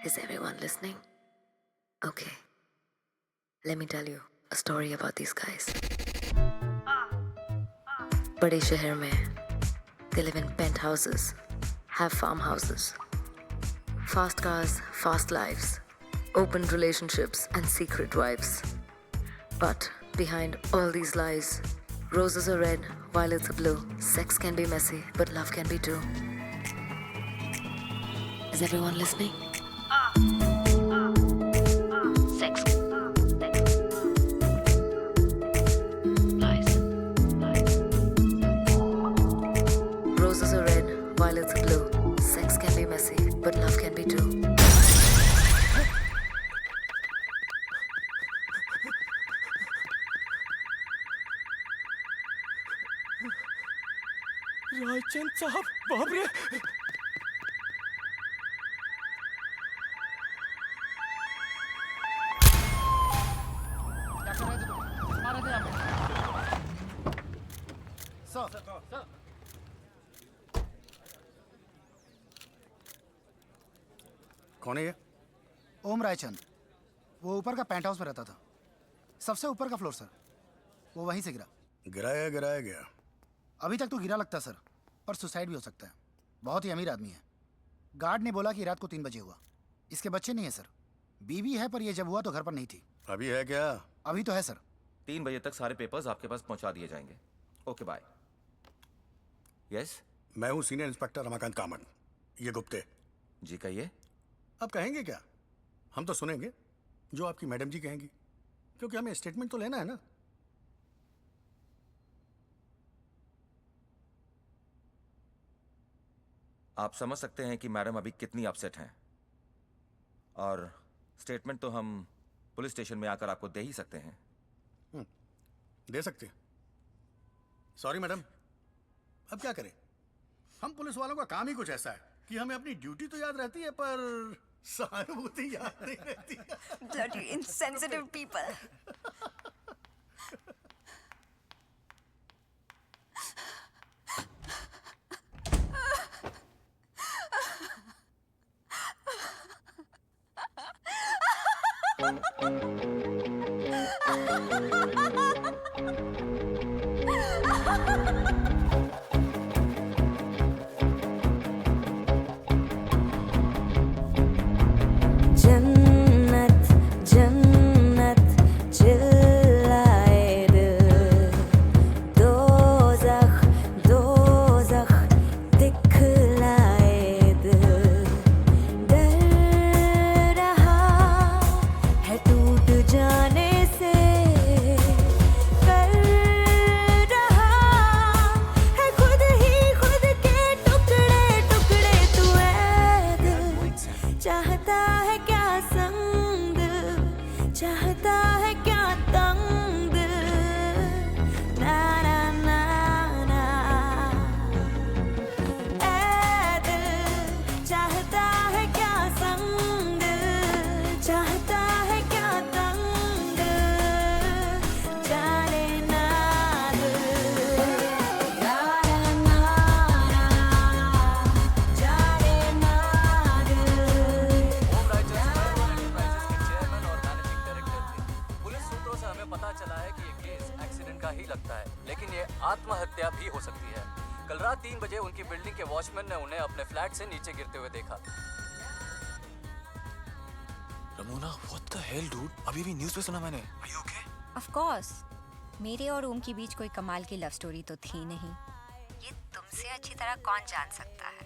Is everyone listening? Okay. Let me tell you a story about these guys. बड़े शहर में they live in penthouses, have farmhouses, fast cars, fast lives, open relationships and secret wives. But behind all these lies, roses are red, violets are blue. Sex can be messy, but love can be too. Is everyone listening? Sex. Lies. Roses are red, violets are blue. Sex can be messy, but love can be too. Raichand साहब, बाप रे! कौन है ये? ओम रायचंद। वो ऊपर का paint house में रहता था, सबसे ऊपर का फ्लोर सर। वो वहीं से गिरा। गिराया गया। अभी तक तो गिरा लगता सर, पर सुसाइड भी हो सकता है। बहुत ही अमीर आदमी है। गार्ड ने बोला कि रात को 3 बजे हुआ। इसके बच्चे नहीं है सर, बीवी है, पर ये जब हुआ तो घर पर नहीं थी। अभी है क्या? अभी तो है सर। 3 बजे तक सारे पेपर्स आपके पास पहुंचा दिए जाएंगे। Okay bye. यस मैं हूँ सीनियर इंस्पेक्टर रमाकांत कामत। ये गुप्ते। जी कहिए। अब कहेंगे क्या? हम तो सुनेंगे जो आपकी मैडम जी कहेंगी, क्योंकि हमें स्टेटमेंट तो लेना है ना। आप समझ सकते हैं कि मैडम अभी कितनी अपसेट हैं, और स्टेटमेंट तो हम पुलिस स्टेशन में आकर आपको दे ही सकते हैं। दे सकते। सॉरी मैडम, अब क्या करें? हम पुलिस वालों का काम ही कुछ ऐसा है कि हमें अपनी ड्यूटी तो याद रहती है, पर सहानुभूति याद नहीं रहती। Bloody insensitive people. जन्नत जन्नत चिल्लाए दिल, दोज़ख दोज़ख दिखलाए दिल, डर रहा है टूट जाने से, कर रहा है खुद ही खुद के टुकड़े टुकड़े। तू ऐ दिल चाहता है क्या संग, चाहता है क्या तंग, ना ना ना ना। ऐ दिल चाहता है क्या संग, चाहता है क्या तंग, जाने ना दिल, ना ना ना, जाने ना दिल। ओम रायचंद एंटरप्राइजेस के चेयरमैन और मैनेजिंग डायरेक्टर थे। पुलिस सूत्रों से हमें पता चला है कि ये केस एक्सीडेंट का ही लगता है, लेकिन ये आत्महत्या भी हो सकती है। कल रात 3 बजे उनकी बिल्डिंग के वॉचमैन ने उन्हें अपने फ्लैट से नीचे गिरते हुए देखा। Ramona, what the hell, dude? अभी भी न्यूज़ पे सुना मैंने। Are you okay? Of course. मेरे और ओम के बीच कोई कमाल की लव स्टोरी तो थी नहीं। ये तुमसे अच्छी तरह कौन जान सकता है?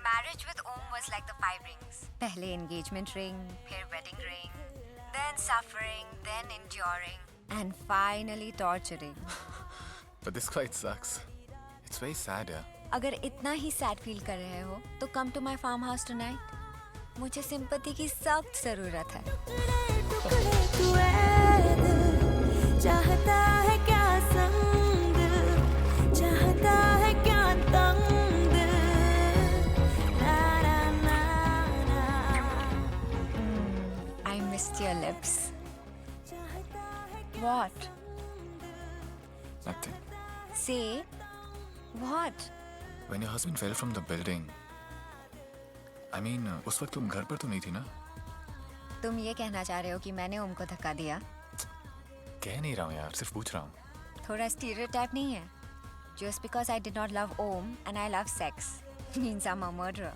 Marriage with Om was like the 5 rings. पहले engagement ring, फिर wedding ring, then suffering, then enduring, and finally torturing. But this quite sucks. It's very sad, yeah. अगर इतना ही सैड फील कर रहे हो तो come to my farm house tonight. मुझे sympathy की सख्त जरूरत है। टुकड़े तू ऐ दिल चाहता है क्या संग, चाहता है क्या तंग, ना ना ना ना। I missed your lips. What? Nothing. Say what? When your husband fell from the building, I mean, उस वक्त तुम घर पर तो नहीं थी ना? तुम ये कहना चाह रहे हो कि मैंने ओम को धक्का दिया? कह नहीं रहा हूँ यार, सिर्फ पूछ रहा हूँ. थोड़ा स्टीरियोटाइप नहीं है? Just because I did not love Om and I love sex means I'm a murderer.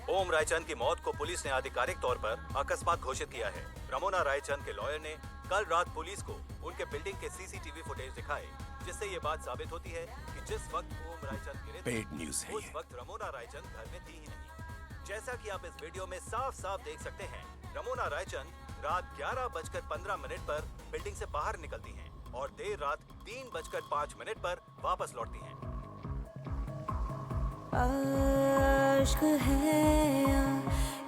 ओम रायचंद की मौत को पुलिस ने आधिकारिक तौर पर अकस्मात घोषित किया है. रमोना रायचंद के लॉयर ने कल रात पुलिस को उनके बिल्डिंग के सीसीटीवी फुटेज दिखाए, जिससे ये बात साबित होती है कि जिस वक्त ओम रायचंद गिरे थे, Bad news है उस वक्त रमोना रायचंद घर में थी ही नहीं. जैसा कि आप इस वीडियो में साफ-साफ देख सकते हैं, रमोना रायचंद रात 11:15 पर बिल्डिंग से बाहर निकलती हैं और देर रात 3:05 पर वापस लौटती हैं. आश्क है या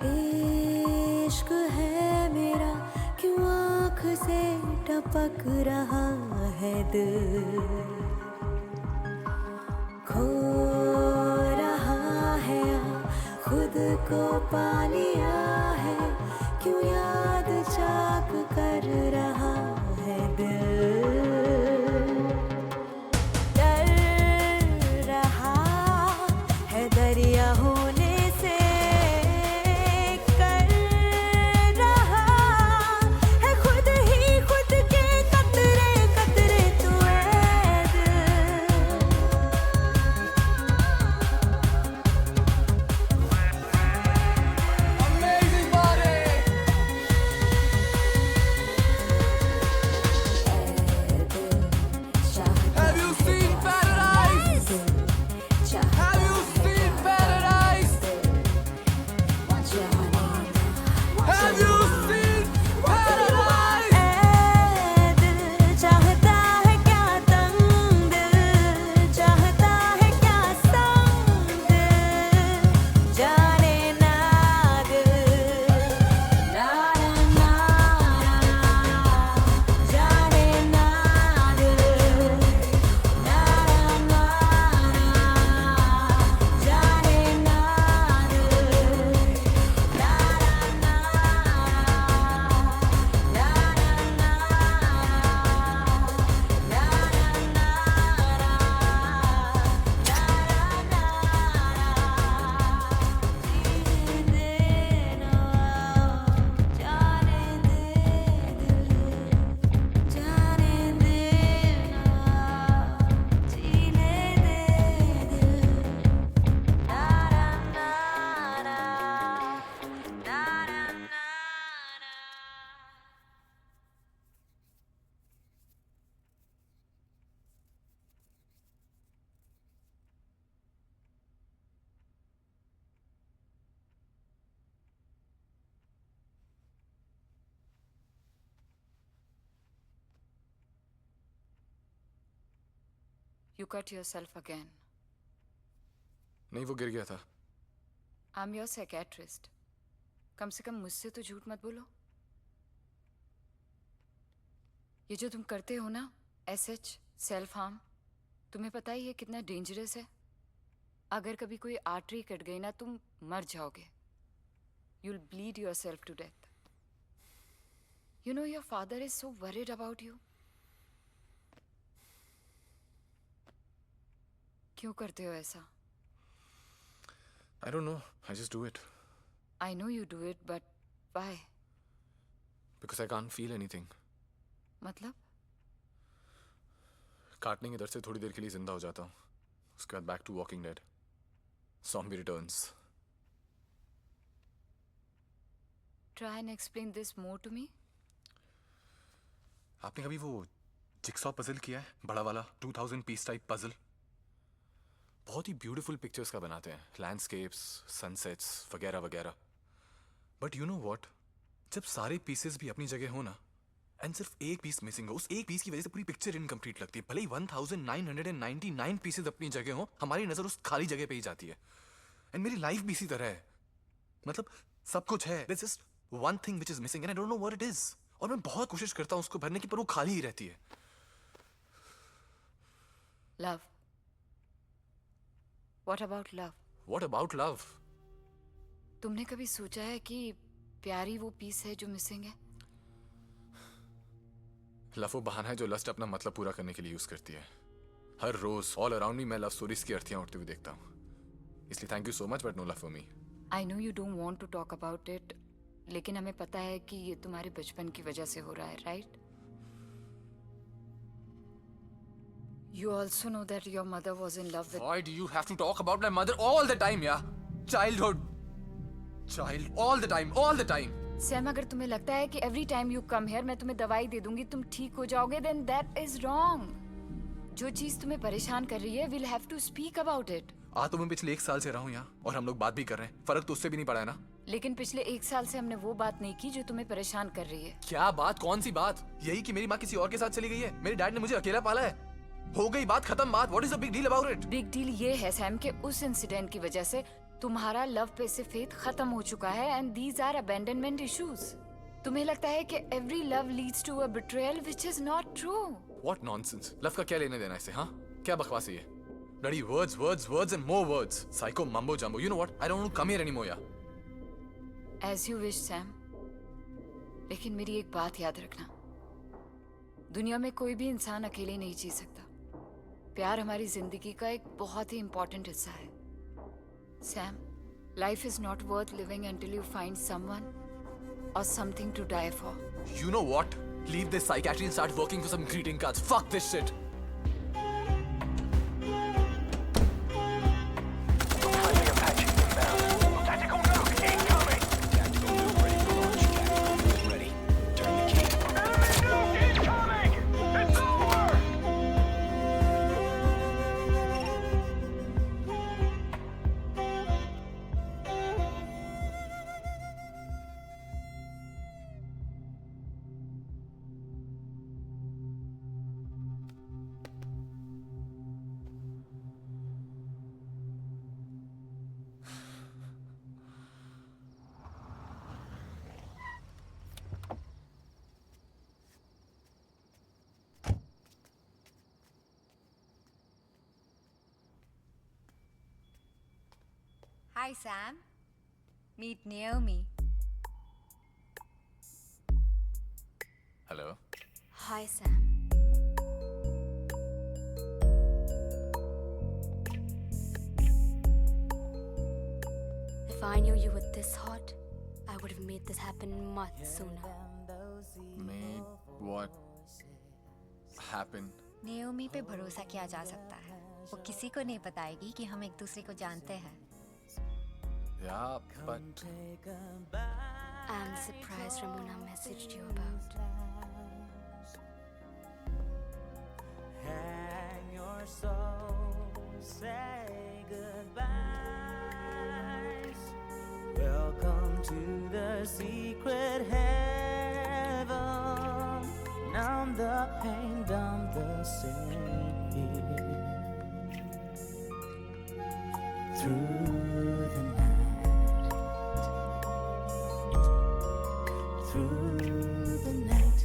इश्क है मेरा, क्यों आँख से टपक रहा है दिल, खो रहा है या खुद को पा लिया है, क्यों याद चाक कर रहा है दिल, डर रहा है दरिया होने से, कर रहा है खुद ही खुद के कतरे कतरे तू ऐ दिल. Have you seen paradise? Have you seen paradise? Have you seen paradise? ऐ दिल चाहता है क्या तंग दिल, चाहता है क्या संग दिल, जाने ना दिल, ना ना जाने ना दिल, ना ना जाने ना दिल, You cut yourself again. नहीं, वो गिर गया था. I'm your psychiatrist. कम से कम मुझसे तो झूठ मत बोलो. ये जो तुम करते हो ना, SH, सेल्फ हार्म, तुम्हें पता ही है कितना डेंजरस है. अगर कभी कोई आर्टरी कट गई ना, तुम मर जाओगे. You'll bleed yourself to death. You know your father is so worried about you. क्यों करते हो ऐसा? I don't know. I just do it. I know you do it, but why? Because I can't feel anything. मतलब? काटने की दर्द से थोड़ी देर के लिए जिंदा हो जाता हूँ. उसके बाद back to Walking Dead. Zombie returns. Try and explain this more to me. आपने कभी वो जिक्सॉ पजल किया है, बड़ा वाला 2000 पीस टाइप पजल? बहुत ही ब्यूटीफुल पिक्चर्स का बनाते हैं, लैंडस्केप्स, सनसेट्स वगैरह वगैरह. बट यू नो व्हाट, जब सारे पीसेस भी अपनी जगह हो ना, एंड सिर्फ एक पीस मिसिंग हो, उस एक पीस की वजह से पूरी पिक्चर इनकम्प्लीट लगती है. भले ही 1999 पीसेस अपनी जगह हो, हमारी नजर उस खाली जगह पे ही जाती है. एंड मेरी लाइफ भी इसी तरह है. मतलब सब कुछ है, there's just one thing which is missing and I don't know what it is. और मैं बहुत कोशिश करता हूँ उसको भरने की, पर वो खाली ही रहती है. Love. What about love? What about love? तुमने कभी सोचा है कि प्यारी वो पीस है जो मिसिंग है? लव वो बहाना है जो लस्ट अपना मतलब पूरा करने के लिए यूज करती है. हर रोज ऑल अराउंड मी मैं लव स्टोरीज की अर्थियां उठते हुए देखता हूँ. इसलिए thank you so much but no love for me. I know you don't want to talk about it, लेकिन हमें पता है कि ये तुम्हारे बचपन की वजह से हो रहा है, right? You also know that your mother was in love with... Why do you have to talk about my mother all the time, yeah? Childhood. Child, all the time, all the time. Sam, अगर तुम्हें लगता है कि every time you come here मैं तुम्हें दवाई दे दूंगी, तुम ठीक हो जाओगे, then that is wrong. जो चीज तुम्हें परेशान कर रही है, we'll have to speak about it. तो मैं पिछले 1 साल से रहा हूँ यहाँ और हम लोग बात भी कर रहे हैं, फर्क तो उससे भी नहीं पड़ा है ना। लेकिन पिछले 1 साल से हमने वो बात नहीं की जो तुम्हें परेशान कर रही है। क्या बात? कौन सी बात? यही कि मेरी माँ किसी और के साथ चली गई है, मेरे डैड ने मुझे अकेला पाला है, हो गई बात, खत्म बात। What is the big deal about it? Big deal ये है सैम कि उस इंसिडेंट की वजह से तुम्हारा लव पे से फेथ खत्म हो चुका है and these are abandonment issues. तुम्हें लगता है कि every love leads to a betrayal which is not true. What nonsense? Love का क्या लेने देना इससे? हाँ, क्या बकवास है ये? Bloody words, words, words and more words. Psycho mumbo jumbo. You know what? I don't want to come here anymore, yeah. As you wish, Sam. लेकिन मेरी एक बात याद रखना, दुनिया में कोई भी इंसान अकेले नहीं जी सकता। प्यार हमारी जिंदगी का एक बहुत ही इम्पोर्टेंट हिस्सा है। Sam, life is not worth living until you find someone or something to die for. You know what? Leave this psychiatry and start working for some greeting cards. Fuck this shit. Hi, Sam. Meet Naomi. Hello. Hi, Sam. If I knew you were this hot, I would have made this happen much sooner. Made what happen? Naomi पे भरोसा किया जा सकता है। वो किसी को नहीं बताएगी कि हम एक दूसरे को जानते हैं। Yeah, but I'm the surprise Ramona messaged you about. Hang your soul, say goodbyes. Welcome to the secret heaven. Numb the pain, dumb the sin here. Through the night. Through the night.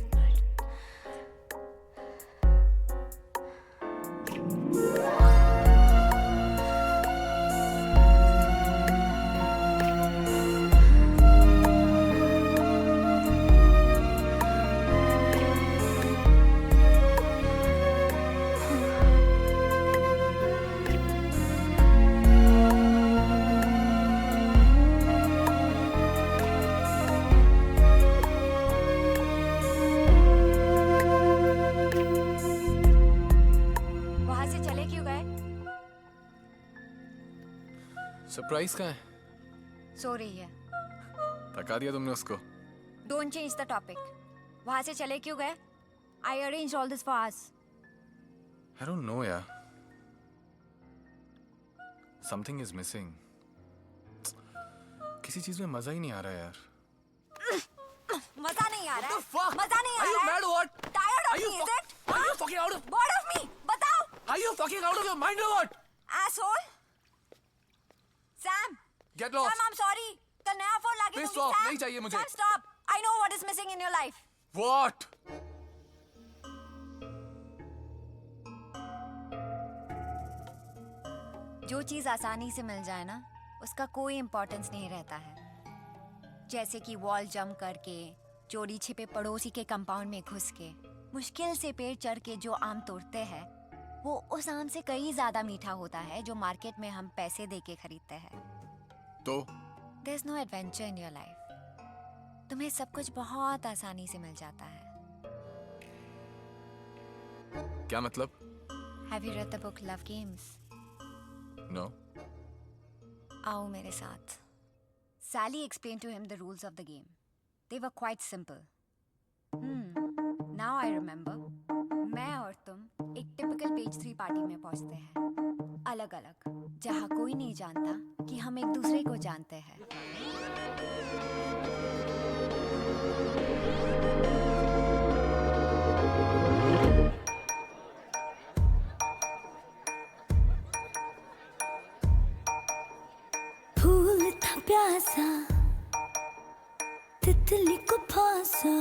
Surprise कहाँ है? सो रही है। थका दिया तुमने उसको? Don't change the topic. वहां से चले क्यों गए? आई arrange all this for us. I don't know, यार। Something is missing. किसी चीज में मजा ही नहीं आ रहा यार। मजा नहीं आ रहा है? मजा नहीं आ रहा है? Are you mad or what? Tired of me, is it? Are you fucking out of? Bored of me? बताओ। Are you fucking out of your mind or what? Asshole. Sam. Get lost. Sam, I'm sorry. कल नया phone लाके Piss दूंगी, off, Sam. नहीं चाहिए मुझे। Sam, stop. I know what is missing in your life. What? जो चीज आसानी से मिल जाए ना, उसका कोई इम्पोर्टेंस नहीं रहता है। जैसे कि वॉल जंप करके, चोरी छिपे पड़ोसी के कंपाउंड में घुस के, मुश्किल से पेड़ चढ़ के जो आम तोड़ते हैं, वो उस आम से कई ज्यादा मीठा होता है जो मार्केट में हम पैसे दे के खरीदते हैं। तो There's no adventure in your life. तुम्हें सब कुछ बहुत आसानी से मिल जाता है। क्या मतलब? Have you read the book Love Games? No. आओ मेरे साथ। Sally explained to him the rules of the game. They were quite simple. Now I remember. मैं और तुम एक टिपिकल पेज 3 पार्टी में पहुंचते हैं, अलग अलग, जहाँ कोई नहीं जानता कि हम एक दूसरे को जानते हैं। फूल था प्यासा, तितली को फांसा,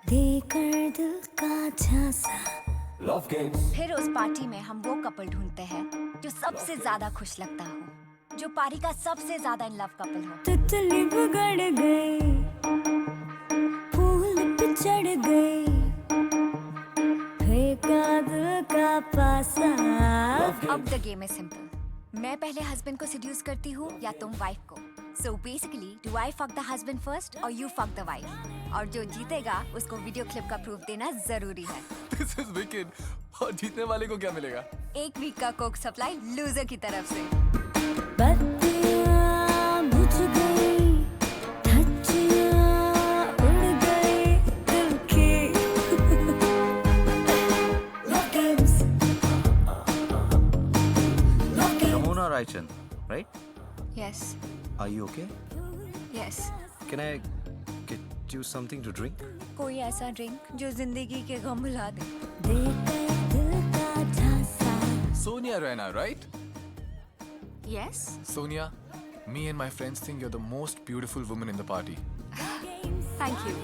देकर दिल का झांसा। फिर उस पार्टी में हम वो कपल ढूंढते हैं जो सबसे ज्यादा खुश लगता हो, जो पारी का सबसे ज्यादा इन लव कपल हो। तितली बिगड़ गई, फूल पे चढ़ गई, फेंका दिल का पासा। अब द गेम इज सिंपल। मैं पहले हस्बैंड को सेड्यूस करती हूँ या तुम वाइफ को। So basically, do I fuck the husband first or you fuck the wife? और जो जीतेगा उसको वीडियो क्लिप का प्रूफ देना जरूरी है। This is wicked. और जीतने वाले को क्या मिलेगा? 1 वीक का कोक सप्लाई लूजर की तरफ से। बत्तियां बुझ गई, धज्जियां उड़ गई दिल की। Love games. Love games. Ramona Raichan, right? Yes, Are you okay? yes. Can I get you something to drink? कोई ऐसा ड्रिंक जो जिंदगी के गम भुला दे। देकर दिल का झांसा। Sonia Raina, right? Yes. Sonia, me and my friends think you're the most beautiful woman in the party. Thank you.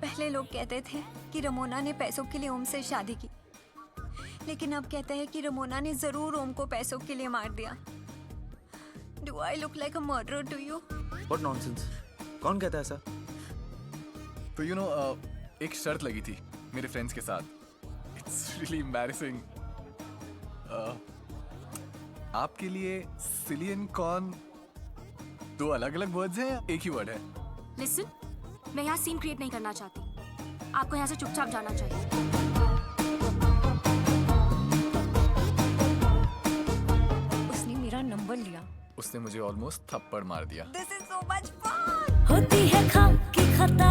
पहले लोग कहते थे कि रमोना ने पैसों के लिए ओम से शादी की, लेकिन अब कहते हैं कि रमोना ने जरूर ओम को पैसों के लिए मार दिया। Do I look like a murderer to you? What nonsense? कौन कहता है ऐसा? तो you know, एक शर्त लगी थी मेरे फ्रेंड्स के साथ। It's really embarrassing. आपके लिए silly and con 2 अलग-अलग वर्ड्स हैं या एक ही वर्ड है? Listen, मैं यहाँ सीन क्रिएट नहीं करना चाहती। आपको यहाँ से चुपचाप जाना चाहिए। उसने मेरा नंबर लिया। उसने मुझे ऑलमोस्ट थप्पड़ मार दिया। This is so much fun. होती है खाकी खता,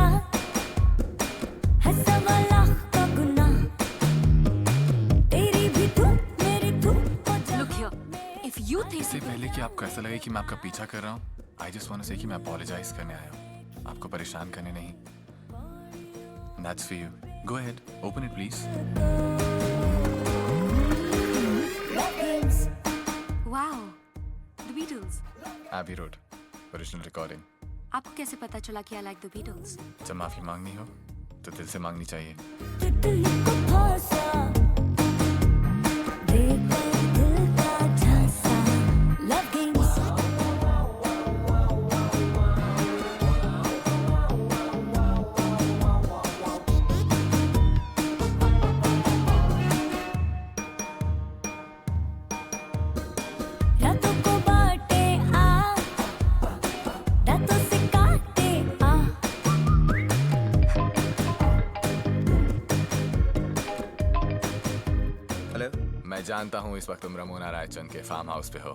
है सवा लाख का गुनाह, तेरी भी तू मेरी तू हो जा। Look here, if you think इससे पहले कि आपको ऐसा लगे कि मैं आपका पीछा कर रहा हूँ, I just want to say कि मैं apologize करने आया हूँ, आपको परेशान करने नहीं। That's for you. Go ahead, open it please. Love games. wow, The Beatles. Abbey Road, original recording. आपको कैसे पता चला कि I like The Beatles? जब माफी मांगनी हो तो दिल से मांगनी चाहिए। तितली को फांसा, देकर दिल का झांसा। Love games. रातों को बांटे आ, रातों से काटे आ। हेलो, मैं जानता हूँ इस वक्त तुम रमोना रायचंद के फार्म हाउस पे हो।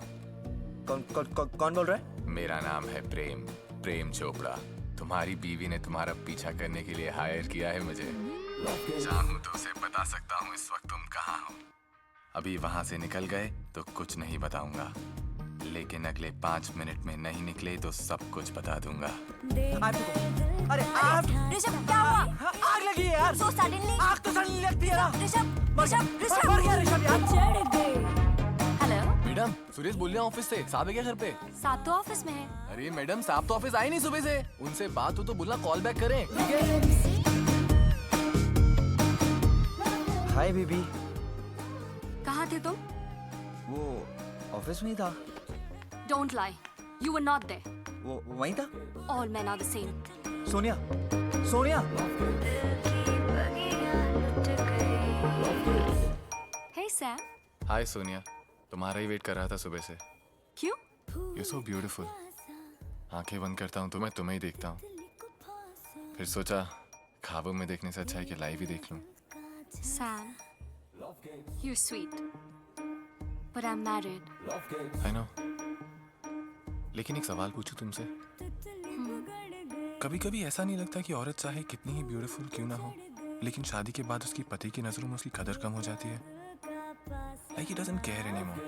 कौन बोल रहा है? मेरा नाम है प्रेम चोपड़ा। तुम्हारी बीवी ने तुम्हारा पीछा करने के लिए हायर किया है मुझे। चाहूँ तो उसे बता सकता हूँ इस वक्त तुम कहाँ हो। अभी वहां से निकल गए तो कुछ नहीं बताऊंगा, लेकिन अगले 5 मिनट में नहीं निकले तो सब कुछ बता दूंगा। अरे आग ऋषभ क्या हुआ? आग लगी है यार। So suddenly? आग तो सडनली लगती है ना। ऋषभ मर गया ऋषभ यार। चढ़ गए। हेलो, मैडम, सुरेश बोल रहे हैं ऑफिस से। साहब है क्या घर पे? साथ तो ऑफिस में है। अरे मैडम, साहब तो ऑफिस आए नहीं सुबह से। उनसे बात हो तो बोलना कॉल बैक करें, ठीक है? Hi baby. कहाँ थे तुम? वो ऑफिस में ही था। Don't lie. You were not there. वो वहीं था। All men are the same. Sonia, Sonia. Sam hi Sonia, तुम्हारा ही वेट कर रहा था सुबह से। क्यों? You're so beautiful. आंखें बंद करता हूँ तो मैं तुम्हें ही देखता हूँ। फिर सोचा ख्वाबों में देखने से अच्छा है कि लाइव ही देख लूँ। Sam, you're sweet, but I'm married. I know. लेकिन एक सवाल पूछूं तुमसे? कभी कभी ऐसा नहीं लगता कि औरत चाहे कितनी ही ब्यूटीफुल क्यों ना हो, लेकिन शादी के बाद उसकी पति की नजरों में उसकी कदर कम हो जाती है? Like he doesn't care anymore.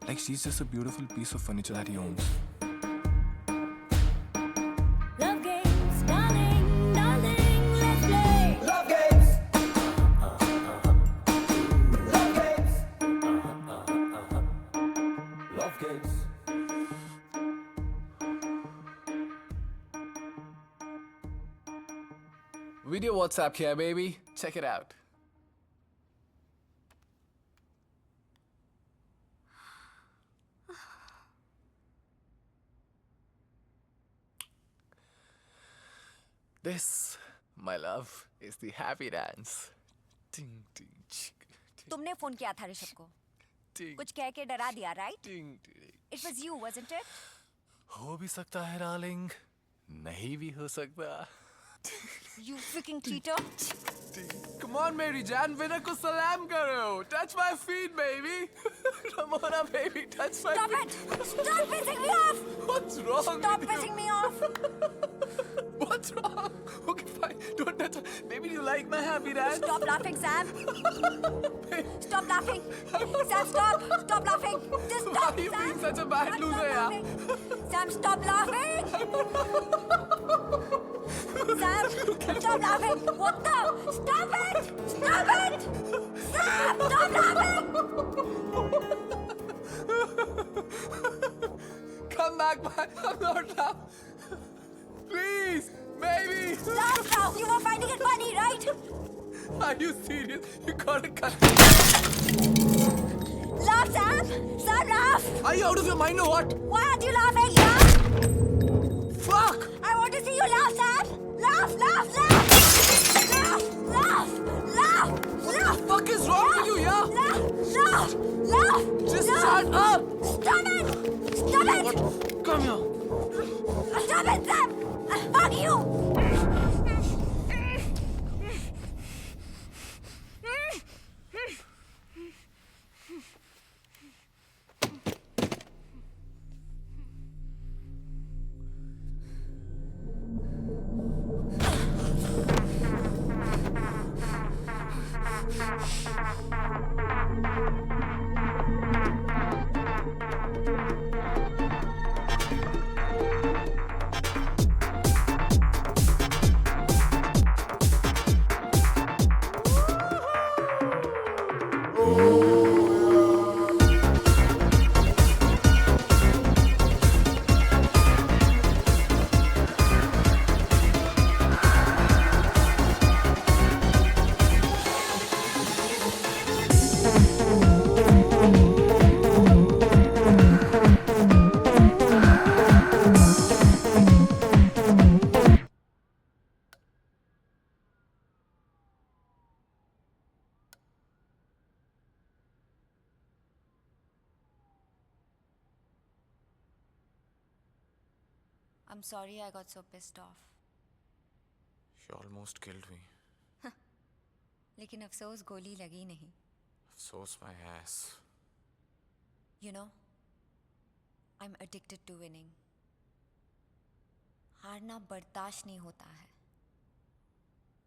Like she's just a beautiful piece of furniture that he owns. Love games, darling, darling, let's play. Love games. Love games. Love games. Video WhatsApp here, baby. Check it out. This, my love, is the happy dance. Ding, ding, chick, ding, तुमने phone किया था ऋषभ को, ding, कुछ कह के डरा दिया, right? ding, ding. It was you, wasn't it? हो भी सकता है डार्लिंग, नहीं भी हो सकता। You freaking cheater! Come on मेरी जान, विनर को सलाम करो। Touch my feet, baby. Ramona, baby, touch my Stop feet. it! Stop pissing me off! What's wrong Stop with you? pissing me off! What's wrong? Okay, fine. Don't touch her. Baby, do you like my happy dance? Stop laughing, Sam! Stop laughing! Sam, stop! Stop laughing! Just Why stop, are you Sam! being such a bad Stop loser, yaar? laughing. Sam, stop laughing! Sam, stop laughing! What the? Stop it! Stop it! Sam, stop laughing! Come back, man. I'm not laughing. Please, baby. Laugh now! You were finding it funny, right? Are you serious? You gotta cut. Laugh, Sam! Sam, laugh! Are you out of your mind or what? Why aren't you laughing? Laugh! Fuck! I want to see you laugh, Sam! Laugh, laugh, laugh! Laugh, laugh, laugh, What laugh! the fuck is wrong with you, yeah? Laugh, laugh, laugh! Just laugh. shut up! Stop it! Stop it! Come here. Stop it, Sam! Fuck you! I'm sorry I got so pissed off. You almost killed me. लेकिन अफसोस गोली लगी नहीं. So's my ass. You know, I'm addicted to winning. हारना बर्दाश्त नहीं होता है.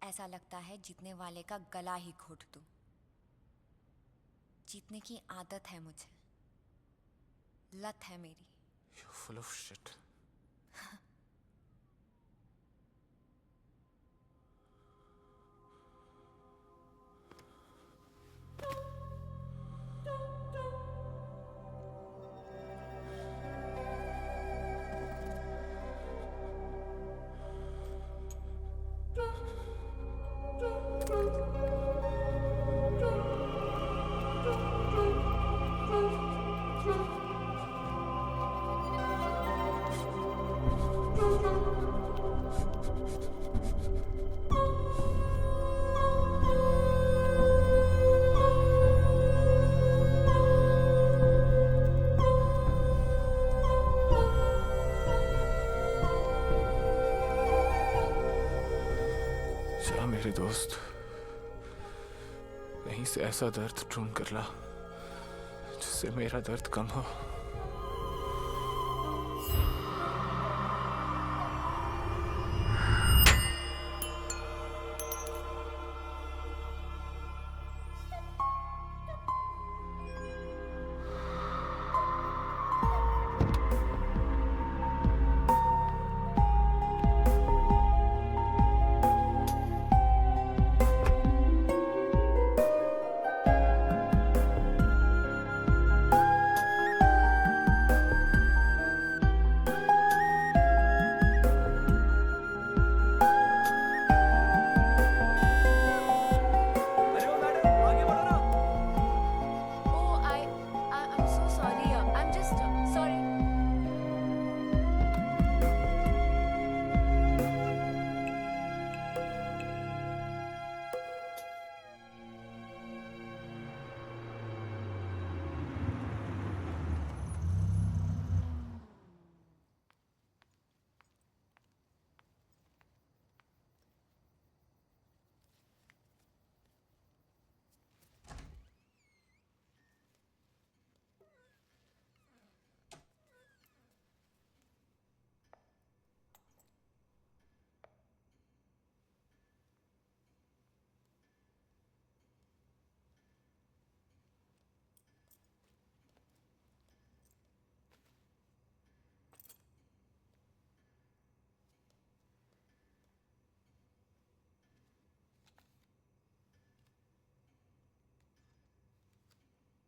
ऐसा लगता है जीतने वाले का गला ही घोट दूं. जीतने की आदत है मुझे. लत है मेरी. You're full of shit. मेरे दोस्त, यहीं से ऐसा दर्द ढूंढ कर ला जिससे मेरा दर्द कम हो।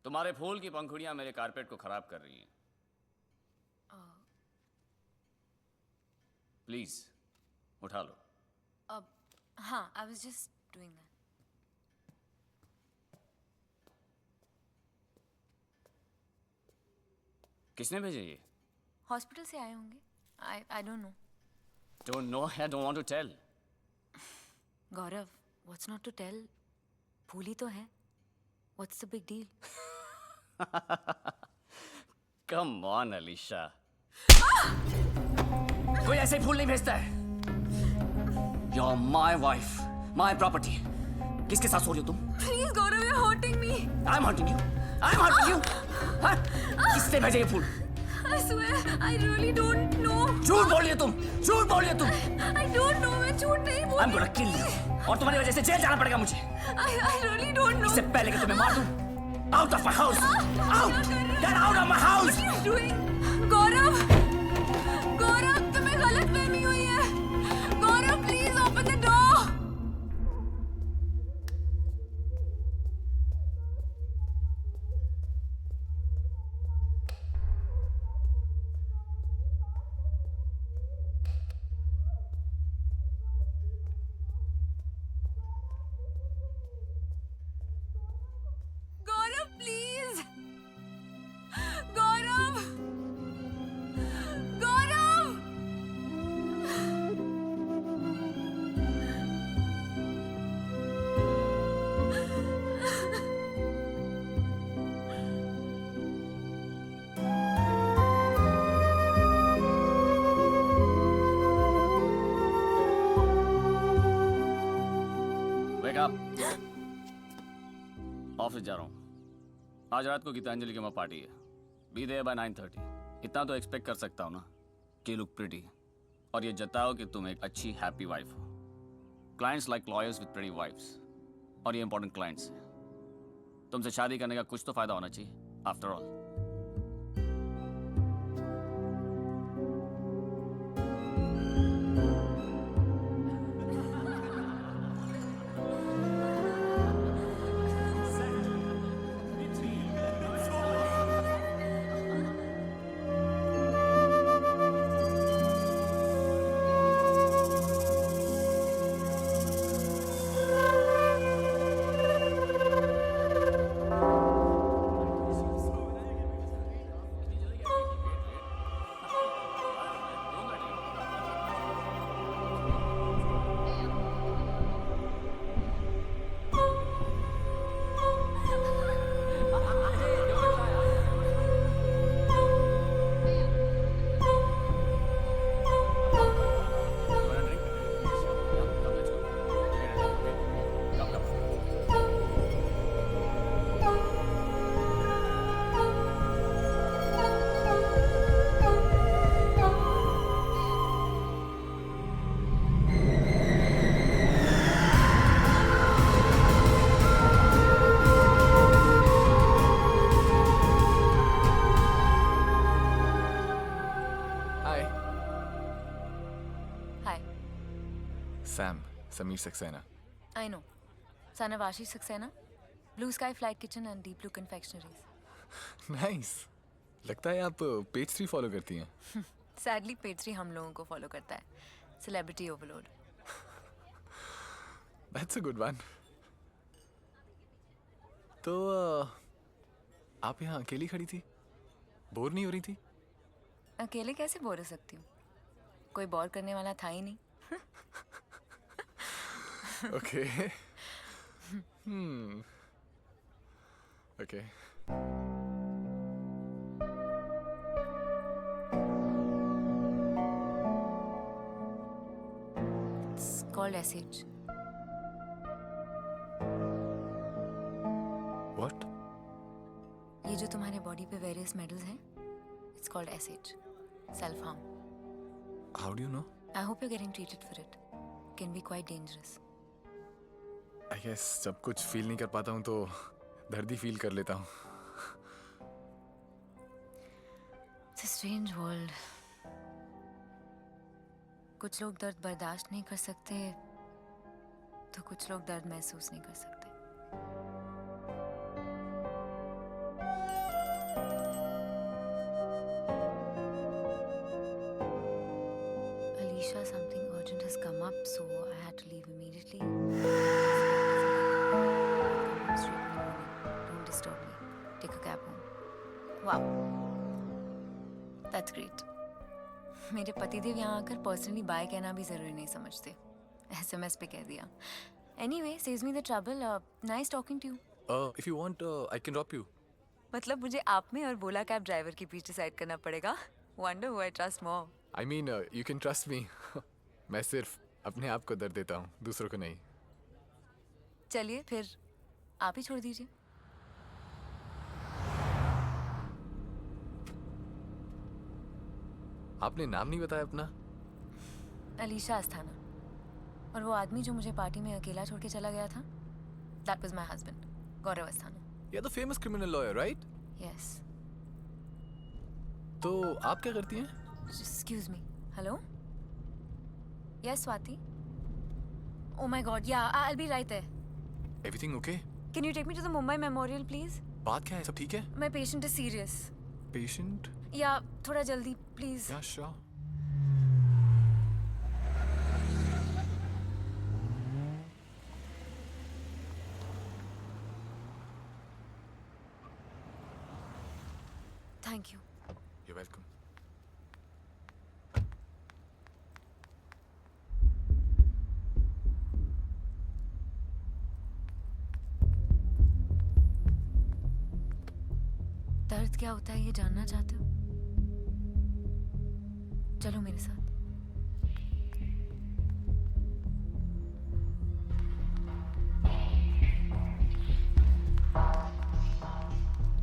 तुम्हारे फूल की पंखुड़ियां मेरे कारपेट को खराब कर रही हैं। प्लीज उठा लो। हाँ, I was just doing that. किसने भेजे ये? हॉस्पिटल से आए होंगे। I don't know. Don't know, I don't want to tell. Gaurav, what's not to tell? फूल ही तो है। What's the big deal? Come on, Alisha. कोई ऐसे फूल नहीं भेजता है। You're my wife, my property. किसके साथ सो रही हो तुम? Please, Gaurav, you're hurting me. I'm hurting you. I'm hurting you. हाँ? किसने भेजे ये फूल? I swear, I really don't know. झूठ बोल रही हो तुम। झूठ बोल रही हो तुम। I don't know. मैं झूठ नहीं बोल रही। I'm gonna kill you. और तुम्हारी वजह से जेल जाना पड़ेगा मुझे। I really don't know. इससे पहले कि तुम्हें मार दूं। Out of my house. Out. Get out of my house. What are you doing? गौरव, गौरव, तुम्हें गलतफहमी हुई है। गौरव, please open the door. Gaurav, please. Gaurav, Gaurav. Wake up. Office जा रहा हूँ। आज रात को गीतांजलि के वहाँ पार्टी है। Be there by 9:30. इतना तो एक्सपेक्ट कर सकता हूँ ना कि लुक प्रिटी और ये जताओ कि तुम एक अच्छी हैप्पी वाइफ हो। Clients like lawyers with pretty wifes और ये इंपॉर्टेंट क्लाइंट्स हैं। तुमसे शादी करने का कुछ तो फायदा होना चाहिए after all. Sam, Sameer Saxena. I know. Son of Ashish Saxena. Blue Sky Flight Kitchen and Deep Blue Confectionaries. Nice. लगता है आप पेज 3 फॉलो करती हैं. Sadly, Page 3 हम लोगों को follow करता है. Celebrity overload. That's a good one. तो आप यहाँ अकेली खड़ी थी? बोर नहीं हो रही थी? अकेले कैसे बोर हो सकती हूँ? कोई बोर करने वाला था ही नहीं. Okay. Okay. It's called SH. What? ये जो तुम्हारे बॉडी पे वेरियस मेडल्स हैं, it's called SH. Self harm. How do you know? I hope you're getting treated for it. Can be quite dangerous. I guess जब कुछ feel नहीं कर पाता हूँ तो दर्द ही फील कर लेता हूँ. It's a strange world. कुछ लोग दर्द बर्दाश्त नहीं कर सकते, तो कुछ लोग दर्द महसूस नहीं कर सकते. Alicia, something urgent has come up, so I had to leave immediately. Don't disturb me. Take a cab home. Wow. That's great. मेरे पतिदेव यहाँ आकर पर्सनली बाय कहना भी जरूरी नहीं समझते. SMS पे कह दिया. Anyway, saves me the trouble. Nice talking to you. If you want, I can drop you. मतलब मुझे आप में और बोला कैब ड्राइवर के बीच डिसाइड करना पड़ेगा. Wonder who I trust more. I mean, you can trust me. मैं सिर्फ अपने आप को दर्द देता हूँ, दूसरों को नहीं. चलिए फिर आप ही छोड़ दीजिए. आपने नाम नहीं बताया अपना? अलीशा अस्थाना. और वो आदमी जो मुझे पार्टी में अकेला छोड़ के चला गया था, that was my husband, Gaurav Asthana. You're the famous criminal lawyer, right? Yes. तो आप क्या करती हैं? Excuse me. Hello? Yes, Swati. Oh my God, yeah, I'll be right there. Everything okay? Can you take me to the Mumbai Memorial, please? बात क्या है? सब ठीक है? My patient is serious. Patient? Yeah, थोड़ा जल्दी, please. Yeah, sure. Thank you. You're welcome. दर्द क्या होता है ये जानना चाहते हो? चलो मेरे साथ.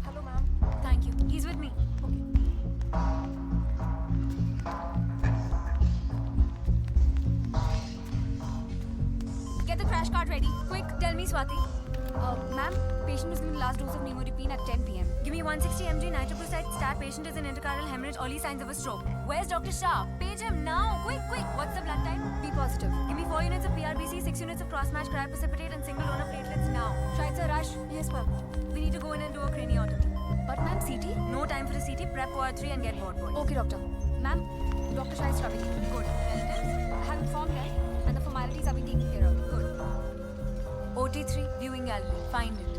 Hello ma'am. Thank you. He's with me. Get the crash cart ready. Quick, tell me, Swati. Ma'am, patient was given the last dose of Nemoripine at 10 p.m. Give me 160 mg nitroprusside. Stat patient is in intercurrent hemorrhage. Early signs of a stroke. Where's Dr. Shah? Page him now. Quick, quick. What's the blood type? B positive. Give me 4 units of PRBC, 6 units of cross-match cryoprecipitate, and single donor platelets now. Right, sir. Rush. Yes, ma'am. We need to go in and do a craniotomy. But ma'am, CT? No time for a CT. Prep OR3 and get board boy. Okay, doctor. Ma'am, Dr. Shah is traveling. Good. Relatives? I have informed her, and the formalities are being taken care of. Good. OT3, viewing gallery. Find it.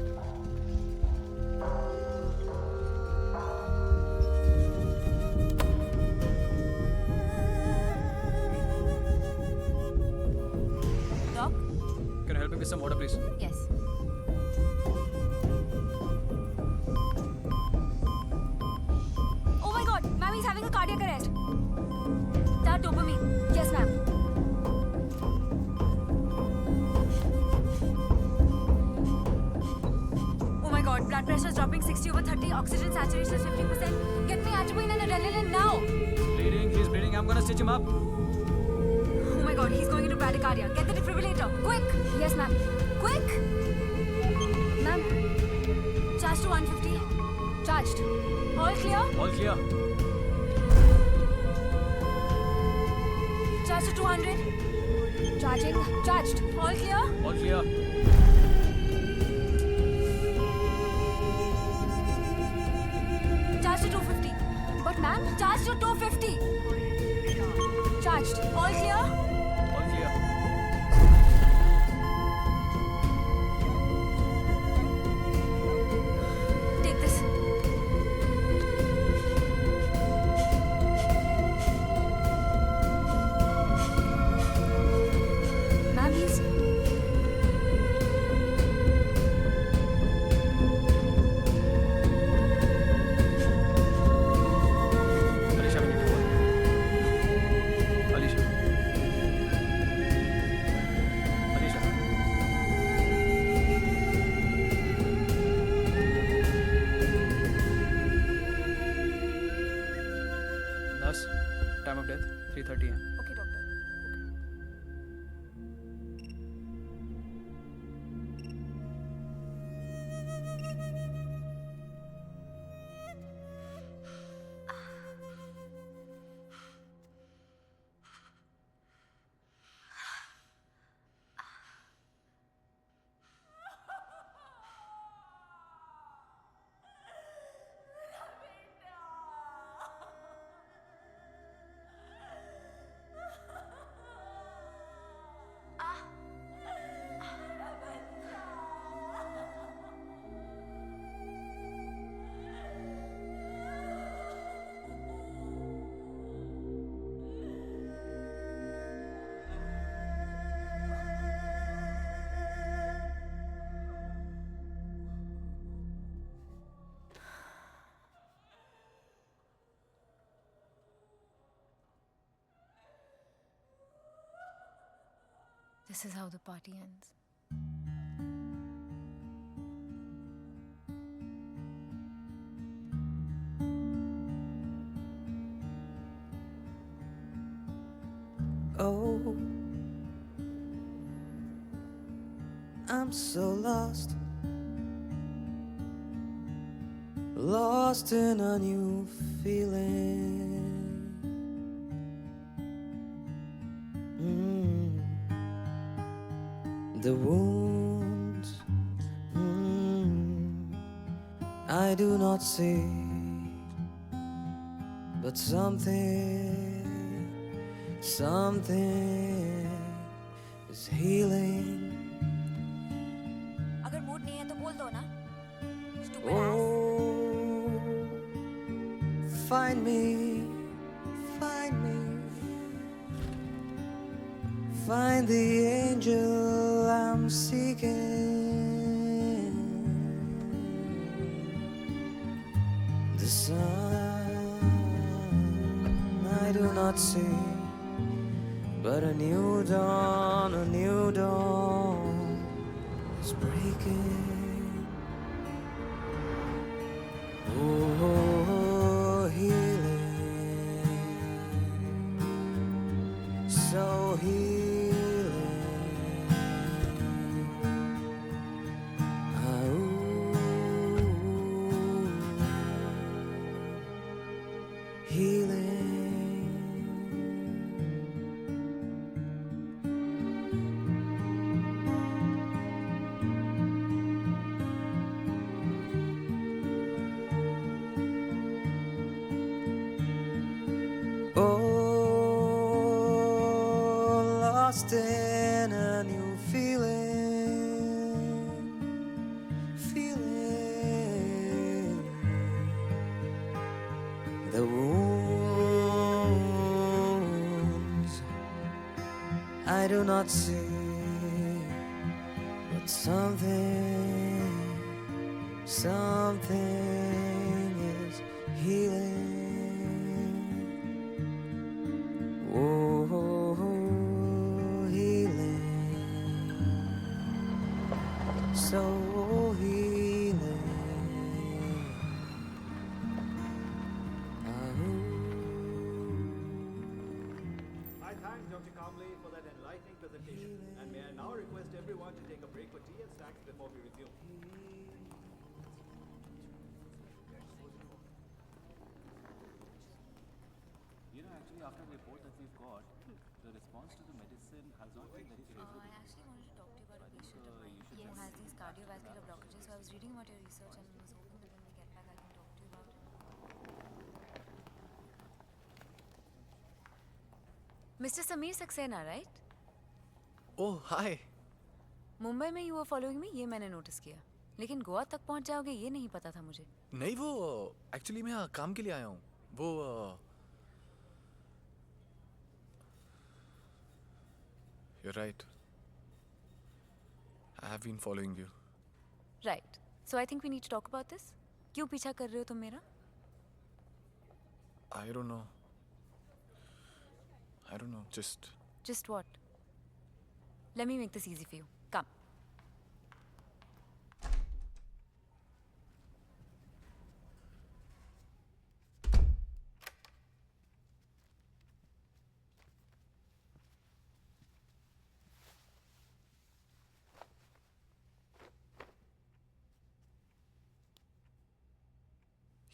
Doc? Can you help me with some water, please? Yes. Oh my God, ma'am, he's having a cardiac arrest. Start dopamine. Yes, ma'am. Oh my God, blood pressure is dropping 60/30, oxygen saturation is 50%. Get me atropine and adrenaline now. He's bleeding. I'm gonna stitch him up. Oh my God, he's going into bradycardia. Get the defibrillator. Quick! Yes, ma'am. Quick! Ma'am, Charge to 150. charged. All clear? All clear. Charge to 200. Charging. Charged. All clear? All clear. Charged to 250. But ma'am, charged to 250. Charged. All clear? All clear. Take this. Ma'am, he's... Alisha, we need to call. Alisha. Alisha. Nurse, time of death 3:30 am. Okay, doctor. This is how the party ends. Oh, I'm so lost, lost in a new feeling. The wounds I do not see, but something is healing. अगर mood नहीं है तो बोल दो ना. Stupid ass. Oh, find me, find the angel I'm seeking. The sun I do not see, but a new dawn is breaking. Oh, healing, so healing. Healing. Oh, lost in a new feeling. The wounds I do not see, but something is healing. Oh, healing, so healing. I thank Dr. Kamble for that enlightening presentation, and may I now request everyone to take a break for tea and snacks before we resume. You know, actually, after the report that we've got, the response to the medicine has not been very favorable. I actually wanted to talk to you about a patient of mine who has these cardiovascular blockages. So I was reading about your research and was hoping that when we get back, I can talk to you about it. Mr. Sameer Saxena, right? Oh, hi. Mumbai में you were following me, ये मैंने notice किया. लेकिन गोवा तक पहुंच जाओगे ये नहीं पता था मुझे. नहीं, वो एक्चुअली मैं काम के लिए आया हूँ. वो You're right. I have been following you. Right. So I think we need to talk about this. क्यों पीछा कर रहे हो तुम मेरा? I don't know. Just Just what? Let me make this easy for you. Come.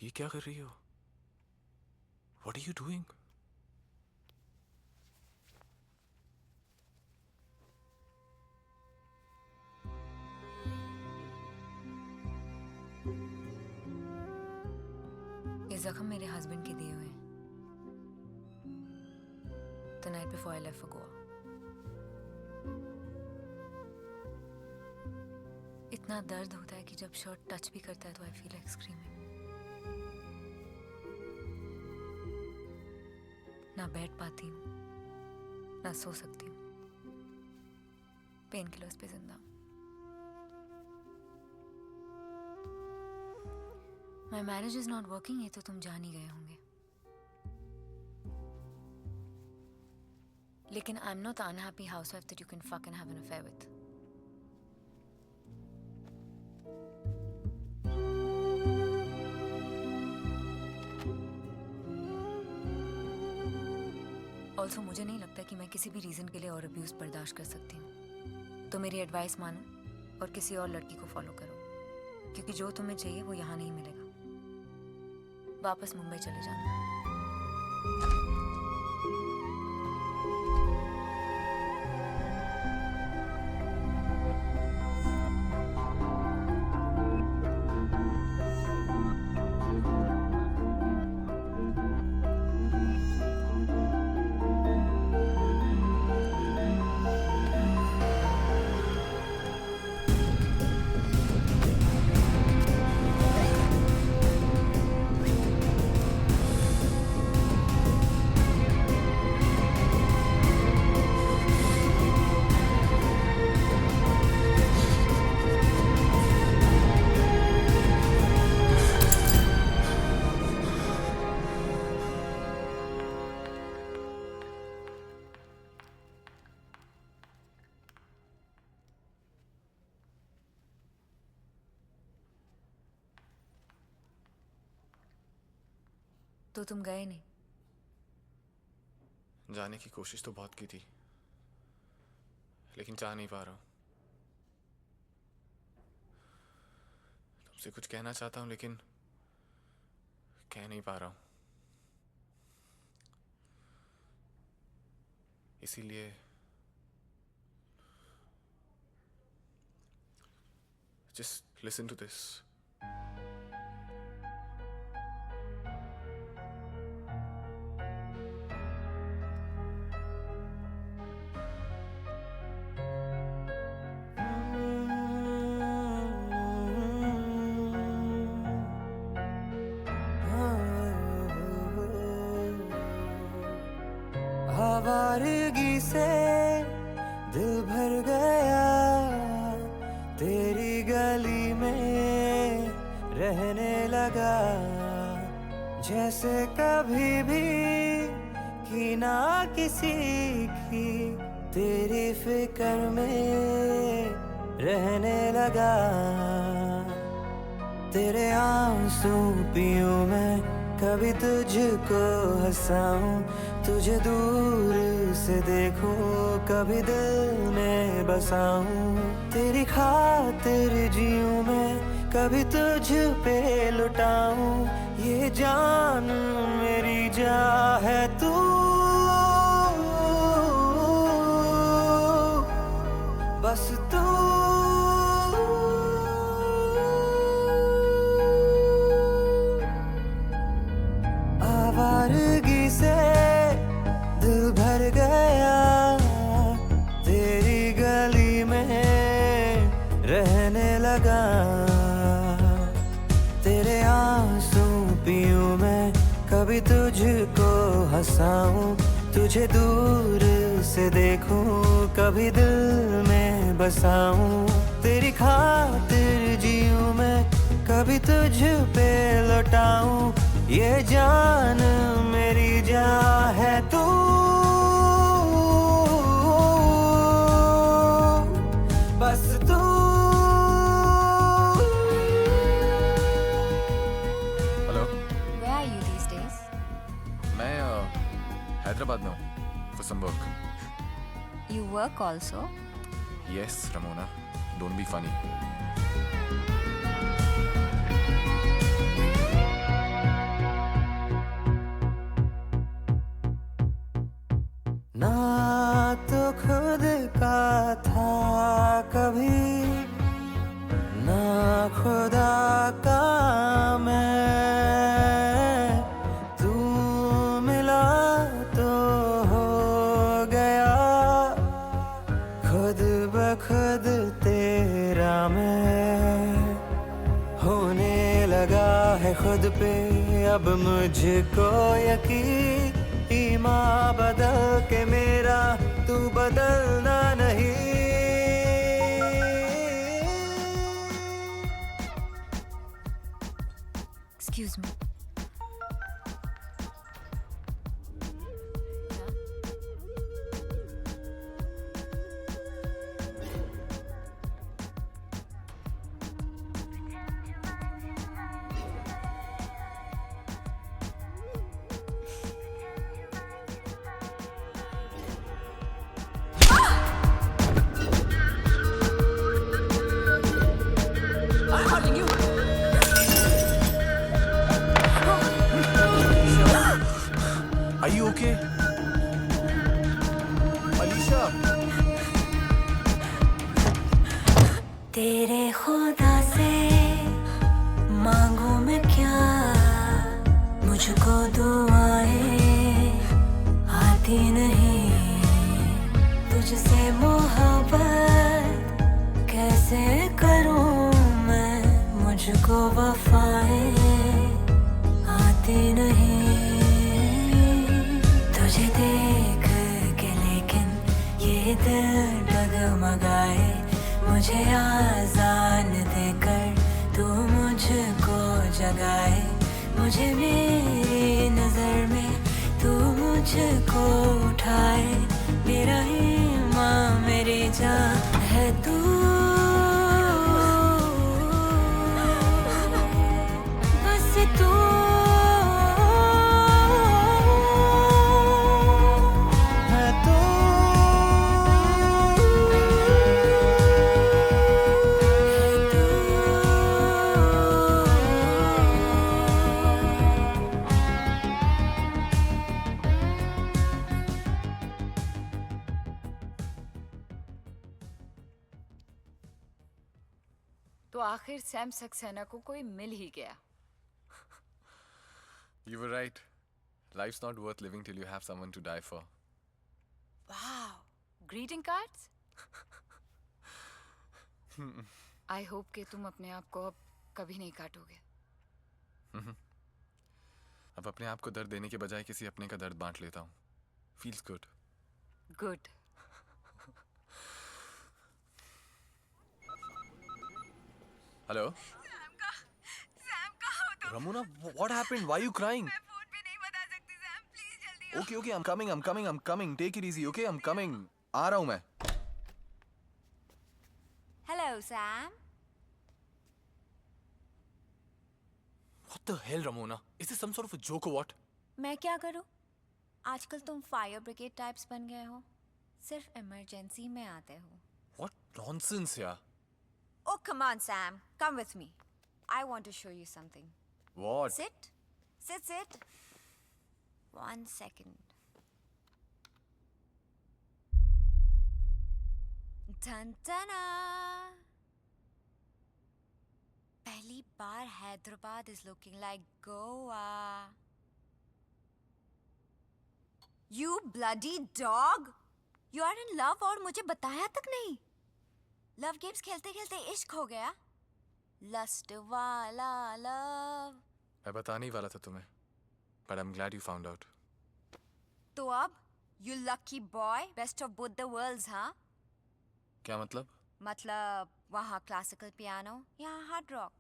ये क्या कर रही हो? What are you doing? ये जख्म मेरे हस्बैंड के दिए हुए हैं. The night before I left for Goa. इतना दर्द होता है कि जब शर्ट टच भी करता है तो I feel like screaming. ना बैठ पाती हूँ, ना सो सकती हूँ. पेन किलर्स पे जिंदा. My marriage is not working, ये तो तुम जान ही गए होंगे. लेकिन I'm not the unhappy housewife that you can fucking have an affair with. Also, मुझे नहीं लगता कि मैं किसी भी रीजन के लिए और अब्यूज बर्दाश्त कर सकती हूँ. तो मेरी एडवाइस मानो और किसी और लड़की को फॉलो करो, क्योंकि जो तुम्हें चाहिए वो यहाँ नहीं मिलेगा. वापस मुंबई चले जाना. तो तुम गए नहीं? जाने की कोशिश तो बहुत की थी, लेकिन जा नहीं पा रहा हूँ. तुमसे कुछ कहना चाहता हूँ लेकिन कह नहीं पा रहा हूँ. इसीलिए just listen to this. आवारगी से दिल भर गया, तेरी गली में रहने लगा. जैसे कभी भी की ना किसी की, तेरी फिक्र में रहने लगा. तेरे आंसू पीऊं मैं, कभी तुझको हंसाऊं, तुझे दूर से देखूं, कभी दिल में बसाऊं. तेरी खातिर जीऊं मैं, कभी तुझ पे लुटाऊं. ये जान मेरी जा है तू, कभी तुझको हंसाऊं, तुझे दूर से देखूं, कभी दिल में बसाऊं, तेरी खातिर जीऊं मैं, कभी तुझ पे लौटाऊं, ये जान मेरी जान है तू, बस तू। Hello, Where are you these days? मैं हैदराबाद में हूँ for some work. You work also? Yes, Ramona. Don't be funny. ना तो खुद का था कभी, ना खुदा का मैं, तू मिला तो हो गया खुद ब खुद तेरा मैं, होने लगा है खुद पे अब मुझको यकीन, ईमान बदल के मेरा तू बदलना नहीं। Excuse me. Are you okay? Alicia! तेरे खुदा से मांगू मैं क्या, मुझको दुआएं आती नहीं, तुझसे मोहब्बत कैसे करूं मैं, मुझको वफाएं आती नहीं, तुझे देख के लेकिन ये दिल डगमगाए, मुझे आजान देकर तू मुझको जगाए, मुझे मेरी नजर में तू मुझको उठाए, मेरा ईमान मेरी जान है तू, बस तू। तो आखिर सैम सक्सेना को कोई मिल ही गया। You were right. Life's not worth living till you have someone to die for. Wow, greeting cards? I hope कि तुम अपने आप को अब कभी नहीं काटोगे। अब अपने आप को दर्द देने के बजाय किसी अपने का दर्द बांट लेता हूँ। Feels good. Good. Hello? Sam कहाँ हो तुम? Ramona, what happened? Why are you crying? मैं फोन पे नहीं बता सकती सैम, प्लीज जल्दी आओ। Okay, I'm coming. Take it easy, okay? I'm coming. आ रहा हूँ मैं। Hello, Sam. What the hell, Ramona? Is this some sort of a joke or what? मैं क्या करूं? आजकल तुम फायर ब्रिगेड टाइप्स बन गए हो, सिर्फ इमरजेंसी में आते हो। What nonsense, यार। Oh, come on, Sam. Come with me. I want to show you something. What? Sit. Sit. 1 second. Dun dun. पहली बार Hyderabad is looking like Goa. You bloody dog! You are in love और मुझे बताया तक नहीं। Love games खेलते खेलते इश्क हो गया। लस्ट वाला लव। मैं बताने ही वाला था तुम्हें। but I'm glad you found out. तो अब you lucky boy, best of both the worlds, हाँ? क्या मतलब? मतलब वहाँ क्लासिकल पियानो, यहाँ hard rock.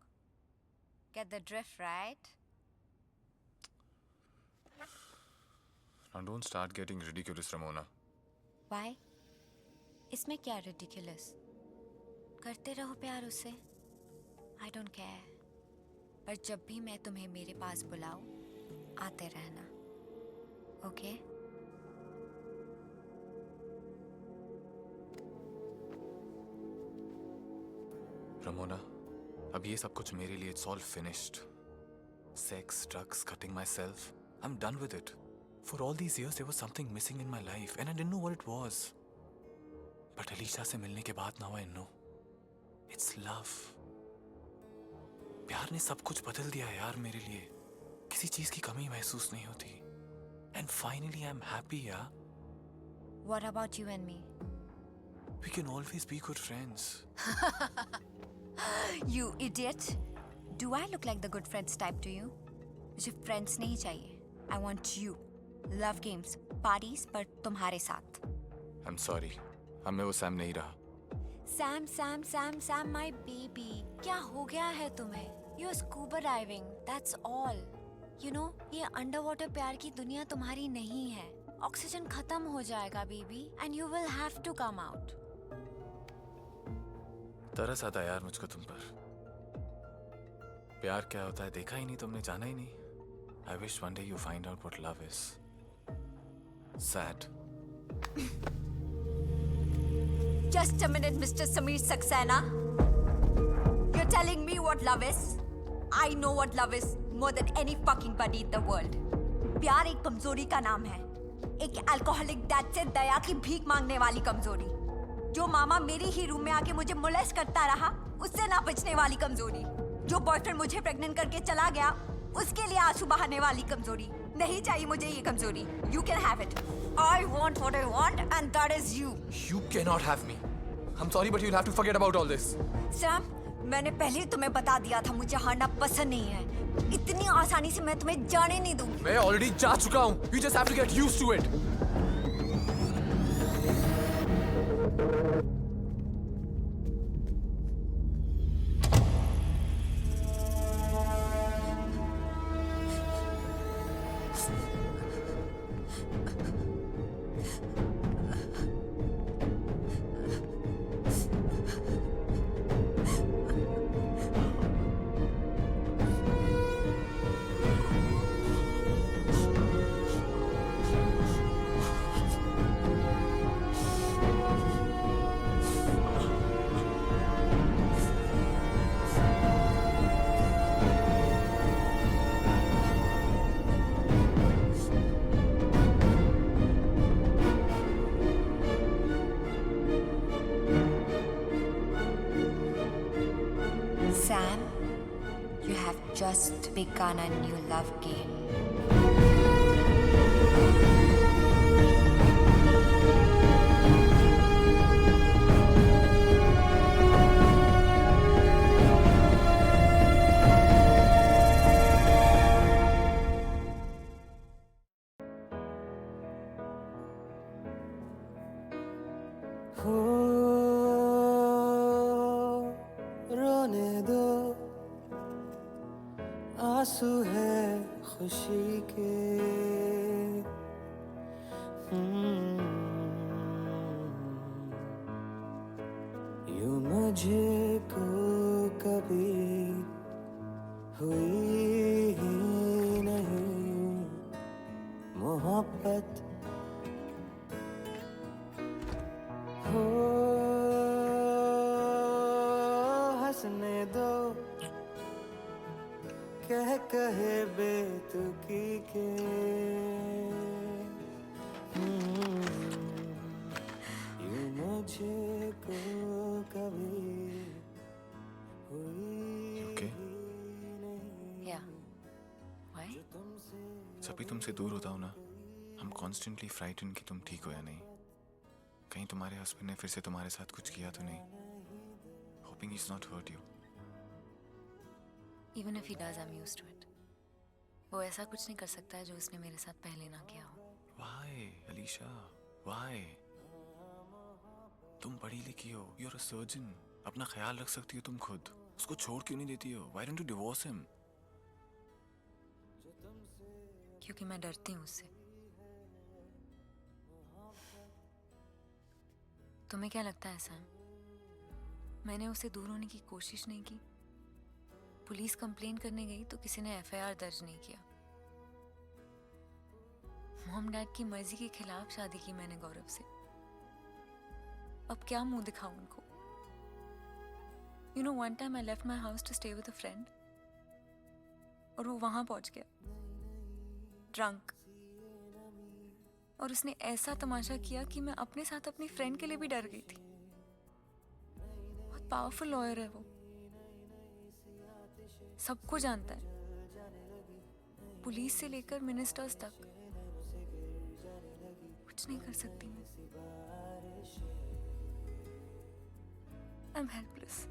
Get the drift, right? Now don't start getting ridiculous, Ramona. Why? इसमें क्या ridiculous? करते रहो प्यार उससे. I don't care. पर जब भी मैं तुम्हें मेरे पास बुलाऊं, आते रहना. Okay? Ramona, अब ये सब कुछ मेरे लिए it's all finished. Sex, drugs, cutting myself. I'm done with it. For all these years, there was something missing in my life, and I didn't know what it was. But Alicia से मिलने के बाद now I know. It's love. प्यार ने सब कुछ बदल दिया यार मेरे लिए. किसी चीज की कमी महसूस नहीं होती. And finally, I'm happy, yeah. What about you and me? We can always be good friends. You idiot! Do I look like the good friends type to you? मुझे friends नहीं चाहिए. I want you. Love games, parties, पर तुम्हारे साथ. I'm sorry. अब मैं वो Sam नहीं रहा. Sam, my baby. क्या हो गया है तुम्हें? You're scuba diving. That's all. You know, ये underwater प्यार की दुनिया तुम्हारी नहीं है. Oxygen खत्म हो जाएगा, baby, and you will have to come out. तरस आता यार मुझको तुम पर. प्यार क्या होता है देखा ही नहीं तुमने, जाना ही नहीं. I wish one day you find out what love is. Sad. Just a minute, Mr. Sameer Saxena. You're telling me what love is? I know what love is more than any fucking buddy in the world. प्यार एक कमजोरी का नाम है. एक alcoholic dad से दया की भीख मांगने वाली कमजोरी. जो मामा मेरे ही रूम में आके मुझे मोलेस्ट करता रहा, उससे ना बचने वाली कमजोरी. जो बॉयफ्रेंड मुझे प्रेग्नेंट करके चला गया, उसके लिए आंसू बहाने वाली कमजोरी. नहीं चाहिए मुझे ये कमजोरी. You can have it. I want what I want, and that is you. You cannot have me. I'm sorry, but you'll have to forget about all this. Sam, मैंने पहले ही तुम्हें बता दिया था मुझे हारना पसंद नहीं है. इतनी आसानी से मैं तुम्हें जाने नहीं दूंगी. मैं already जा चुका हूँ. You just have to get used to it. Sam, you have just begun a new love game. रोने दो, आंसू है खुशी के. यूं मुझे को कभी हुई ही नहीं मोहब्बत. हो हंसने दो, कहे बेतुकी के. यूं मुझे को कभी हुई Okay. Yeah. Why? जब भी तुमसे दूर होता हूँ ना, I'm constantly frightened कि तुम ठीक हो या नहीं. कहीं तुम्हारे हस्बैंड ने फिर से तुम्हारे साथ कुछ किया तो नहीं. Hoping he's not hurt you. Even if he does, I'm used to it. वो ऐसा कुछ नहीं कर सकता है जो उसने मेरे साथ पहले ना किया हो। Why, Alicia? Why? तुम पढ़ी लिखी हो, you're a surgeon. अपना ख्याल रख सकती हो तुम खुद। उसको छोड़ क्यों नहीं देती हो? Why don't you divorce him? क्योंकि मैं डरती हूँ उससे। तुम्हें क्या लगता है सैम? मैंने उससे दूर होने की कोशिश नहीं की। पुलिस कंप्लेन करने गई तो किसी ने एफआईआर दर्ज नहीं किया। मॉम डैड की मर्जी के खिलाफ शादी की मैंने गौरव से। अब क्या मुंह दिखाऊं उनको? You know, one time I left my house to stay with a friend, और वो वहां पहुंच गया ड्रंक, और उसने ऐसा तमाशा किया कि मैं अपने साथ अपनी फ्रेंड के लिए भी डर गई थी। बहुत पावरफुल लॉयर है वो, सबको जानता है, पुलिस से लेकर मिनिस्टर्स तक। कुछ नहीं कर सकती मैं। I'm helpless.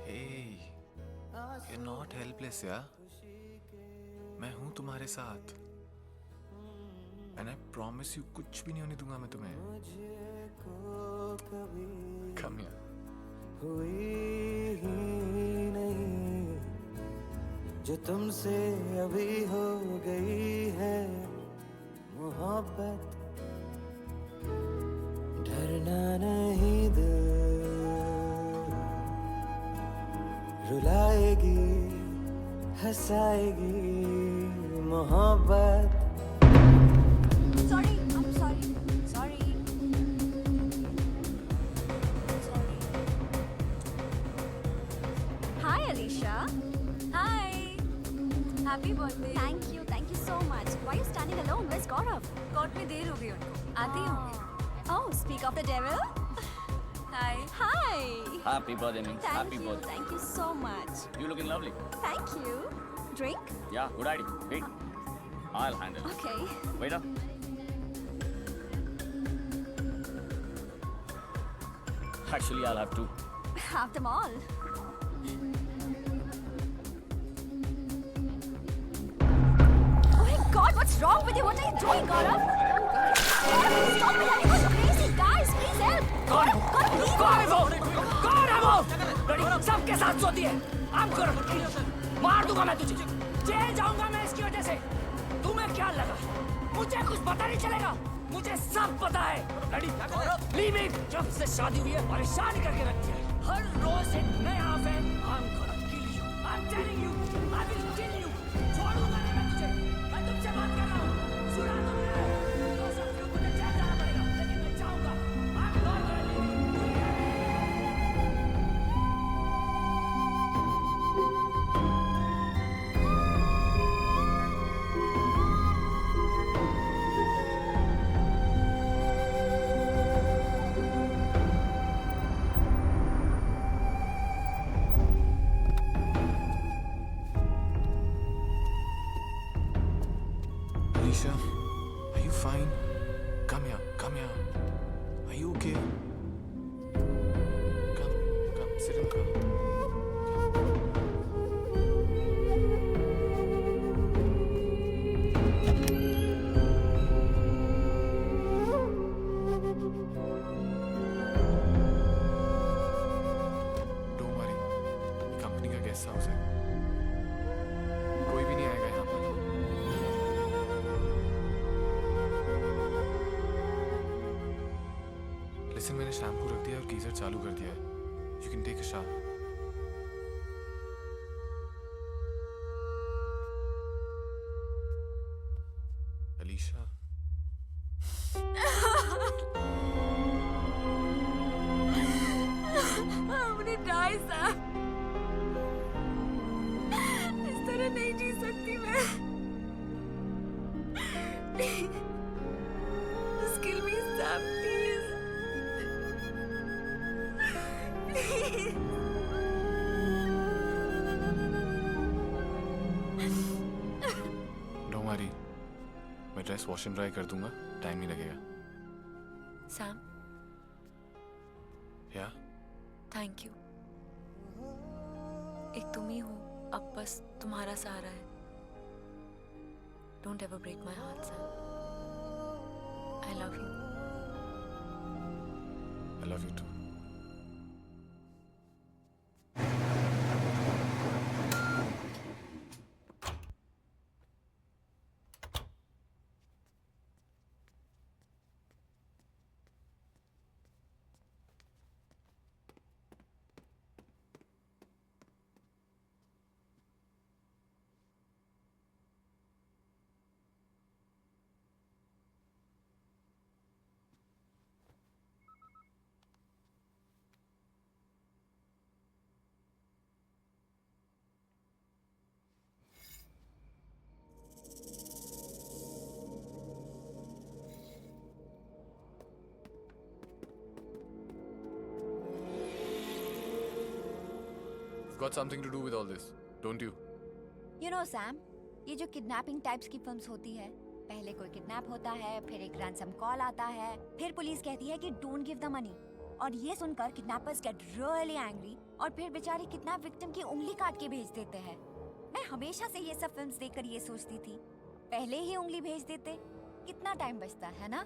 Hey, you're not helpless, yeah? मैं हूँ तुम्हारे साथ। And I promise you कुछ भी नहीं होने दूंगा मैं तुम्हें। Come here. हुई ही नहीं जो तुमसे अभी हो गई है मोहब्बत। डरना नहीं दिल रुलाएगी हंसाएगी मोहब्बत। Sorry, I'm sorry. Sorry. Hi, Alicia. Hi. Happy birthday. Thank you so much. Why are you standing alone? Where's Gaurav? Court में देर हो गई उनको, आते ही होंगे। Oh, speak of the devil. Hi. Hi. Happy birthday, Ming. Thank Happy you. birthday. Thank you so much. You looking lovely. Thank you. Drink? Yeah, good idea. Wait. I'll handle it. Okay. Wait up. Actually, I'll have two. Have them all. Oh my God, what's wrong with you? What are you doing, Gaurav? Stop it! Are you crazy? Guys, please help! Gaurav, please! सबके साथ सोती है। I'm gonna kill you. मार दूंगा मैं तुझे। Jail जाऊंगा मैं इसकी वजह से। तुम्हें क्या लगा? मुझे कुछ पता नहीं चलेगा। मुझे सब पता है। Ready? Leave it. जब से शादी हुई है परेशान करके रखती है। हर रोज एक नया affair. I'm gonna kill you. I'm telling you. I will kill you. छोड़ूंगा नहीं मैं तुझे। मैं तुमसे बात कर रहा हूँ। सुना तुमने? तो सब लोग मुझे जेल जाना पड़ेगा। लेकिन मैं जाऊंगा। I'm not gonna leave you. Alicia, are you fine? Come here, come here. Are you okay? Come, sit in the car. Don't worry, ये कंपनी का गेस्ट हाउस है। कोई भी नहीं आएगा यहाँ पर। Listen, मैंने शैम्पू रख दिया और गीजर चालू कर दिया है। You can take a shower. Alicia. I'm gonna die, Sam. इस तरह नहीं जी सकती मैं। Just kill me, Sam, please. Please. Don't worry. मैं ड्रेस वॉश एंड ड्राई कर दूंगा, टाइम नहीं लगेगा। सैम, या थैंक यू। एक तुम ही हो, अब बस तुम्हारा सहारा है। Don't ever break my heart, Sam. I love you. I love you too. Got something to do with all this, don't you? You know, Sam, ये जो किडनैपिंग टाइप्स की फिल्म्स होती है, पहले कोई किडनैप होता है, फिर एक रैंसम कॉल आता है, फिर पुलिस कहती है कि डोंट गिव द मनी, और ये सुनकर किडनैपर्स गेट रियली एंग्री और फिर बेचारे किडनैप विक्टिम की उंगली काट के भेज देते हैं। मैं हमेशा से ये सब फिल्म्स देखकर ये सोचती थी, पहले ही उंगली भेज देते, कितना टाइम बचता है ना?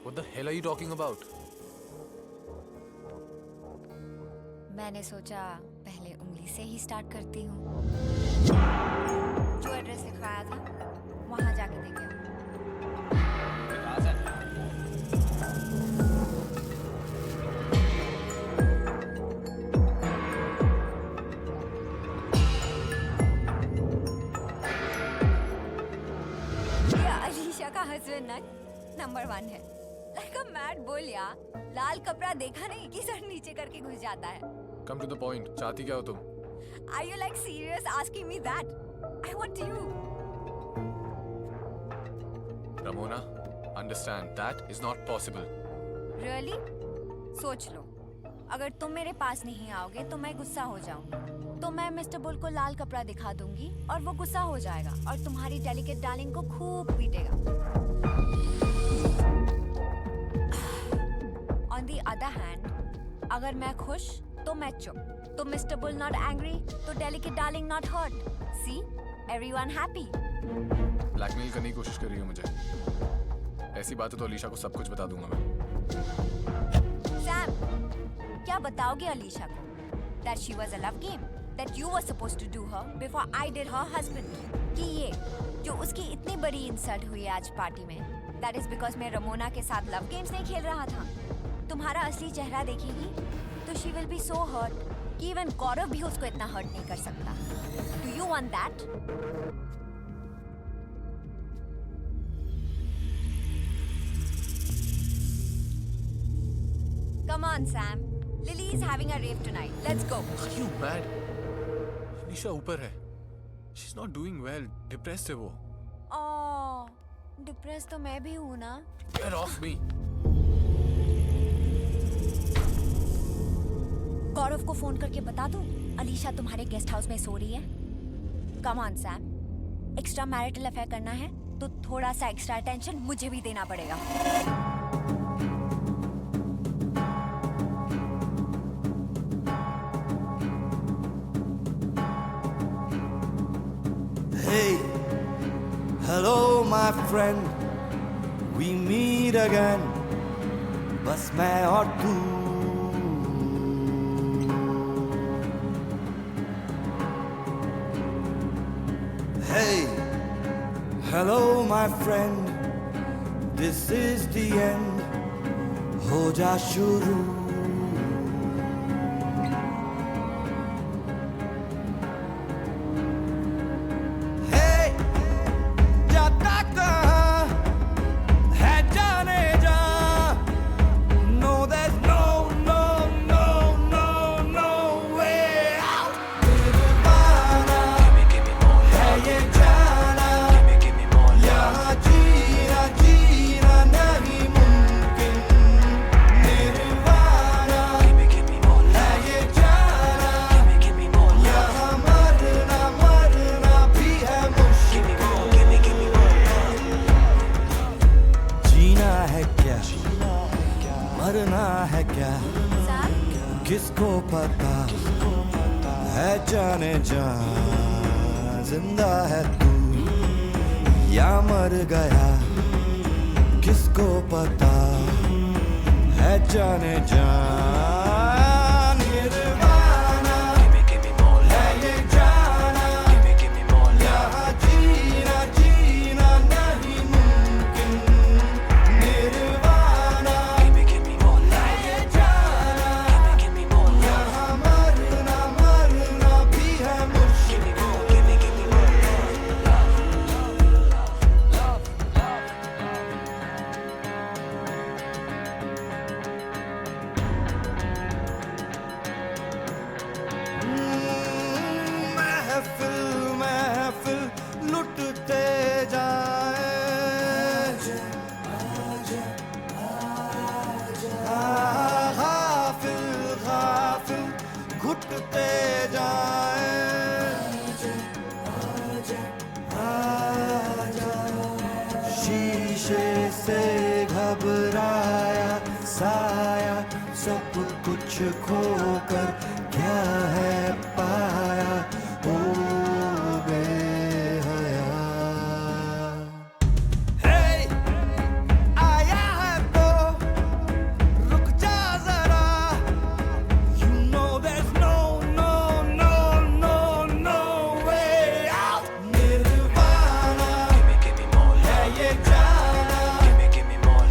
What the hell are you talking about? मैंने सोचा पहले उंगली से ही स्टार्ट करती हूँ। जो एड्रेस लिखवाया था वहाँ जाके देखे आओ। ये अलीशा का हस्बैंड नंबर 1 है। लाइक अ मैड बुल यार, लाल कपड़ा देखा नहीं कि सर नीचे करके घुस जाता है। Come to the point. चाहती क्या हो तुम? Are you like serious asking me that? I want you. Ramona, understand that is not possible. Really? सोच लो, अगर तुम मेरे पास नहीं आओगे तो मैं गुस्सा हो जाऊंगी। तो मैं मिस्टर बुल को लाल कपड़ा दिखा दूंगी और वो गुस्सा हो जाएगा और तुम्हारी डेलिकेट डार्लिंग को खूब पीटेगा। On the other hand, अगर मैं खुश तो मैं चुप, तो मिस्टर बुल नॉट एंग्री, तो delicate darling not hurt. See, everyone happy. Blackmail करने की कोशिश कर रही हो मुझे? ऐसी बातें तो अलीशा को सब कुछ बता दूंगा मैं। सैम, क्या बताओगे अलीशा को? That she was a love game, that you were supposed to do her before I did her husband. कि ये जो उसकी इतनी बड़ी इंसल्ट हुई आज पार्टी में, that is because मैं रमोना के साथ लव गेम्स नहीं खेल रहा था। तुम्हारा असली चेहरा देखेगी तो she will be so hurt कि even गौरव भी उसको इतना हर्ट नहीं कर सकता। Do you want that? Come on, Sam. Lily is having a rave tonight. Let's go. Are you mad? Alisha ऊपर है। She's not doing well. Depressed है वो। Oh, depressed तो मैं भी हूँ ना। Get off me. गौरव को फोन करके बता दूं अलीशा तुम्हारे गेस्ट हाउस में सो रही है। Come on Sam, extra marital affair करना है तो थोड़ा सा एक्स्ट्रा अटेंशन मुझे भी देना पड़ेगा। Hey, hello my friend, we meet again, बस मैं और तू। Hey, hello my friend, this is the end, हो जा शुरू। Hey, जाता कहाँ है जाने जा। No, there's no way out। Nirvana है ये जाना, यहाँ जीना नहीं मुमकिन। निर्वाणा है ये जाना, यहाँ मरना भी है मुश्किल। जीना है क्या, मरना है क्या, किसको पता है जाने जा जिंदा है तू या मर गया किसको पता है जाने जा शीशे से घबराया साया सब कुछ खोकर क्या है पाया ओ बेहया आया है तो रुक जा जरा You know there's no way out Nirvana है ये जाना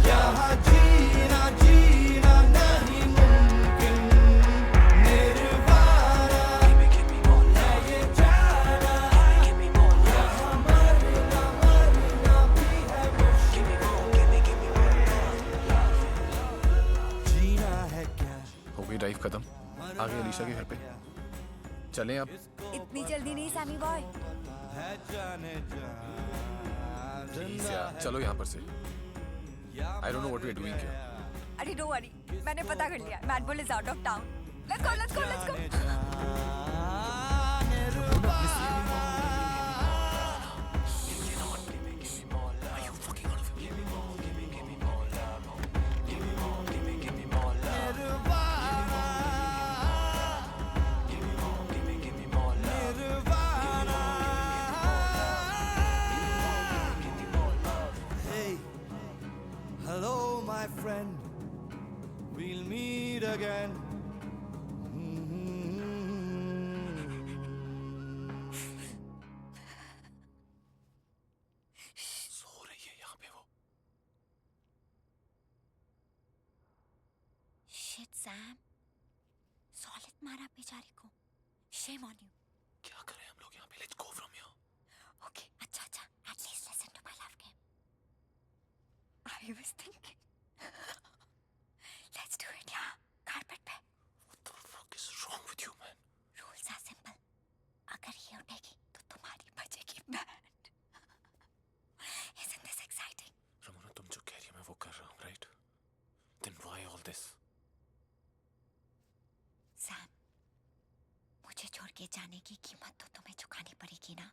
यहाँ जीना नहीं मुमकिन Nirvana है ये जाना यहाँ मरना भी है मुश्किल जीना है क्या हो गई ड्राइव खत्म आ गए अलीशा के घर पे चलें अब इतनी जल्दी नहीं सैमी बॉय। है जाने जा प्लीज यार चलो यहाँ पर से I don't know what we are doing here अरे डोंट वरी, मैंने पता कर लिया। Mad Bull is out of town. Let's go. Hello, my friend. We'll meet again. सो रही है यहाँ पे वो शिट सैम, सॉलिड मारा बेचारी को। Shame on you. क्या करें हम लोग यहाँ पे let's go from here okay अच्छा at least listen to my love game. I was thinking let's do it यहाँ कारपेट पे। What the fuck is wrong with you man rules are simple, अगर ये उठेगी तो तुम्हारी बजेगी band. Isn't this exciting? Ramona तुम जो कह रही है मैं वो कर रहा हूँ right then why all this Sam, मुझे छोड़ के जाने की कीमत तो तुम्हें चुकानी पड़ेगी ना।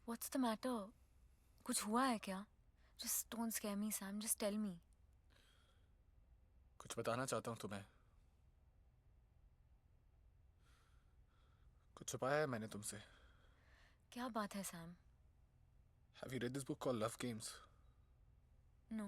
What's the matter? कुछ हुआ है क्या? Just don't scare me, Sam. Just tell me. कुछ बताना चाहता हूँ तुम्हें कुछ छुपाया है मैंने तुमसे क्या बात है Sam? Have you read this book called Love Games? No.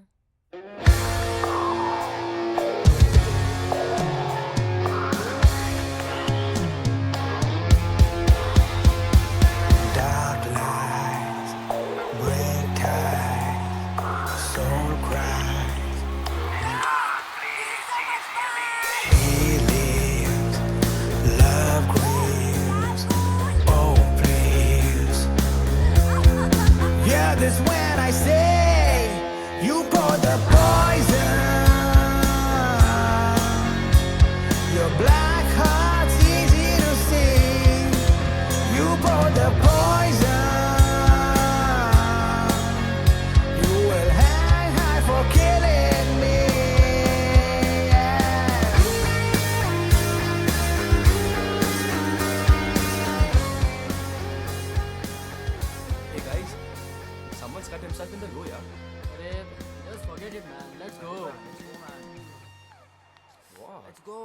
Alpinder, go yaar. अरे just forget it man. Let's go. Wow. Let's go.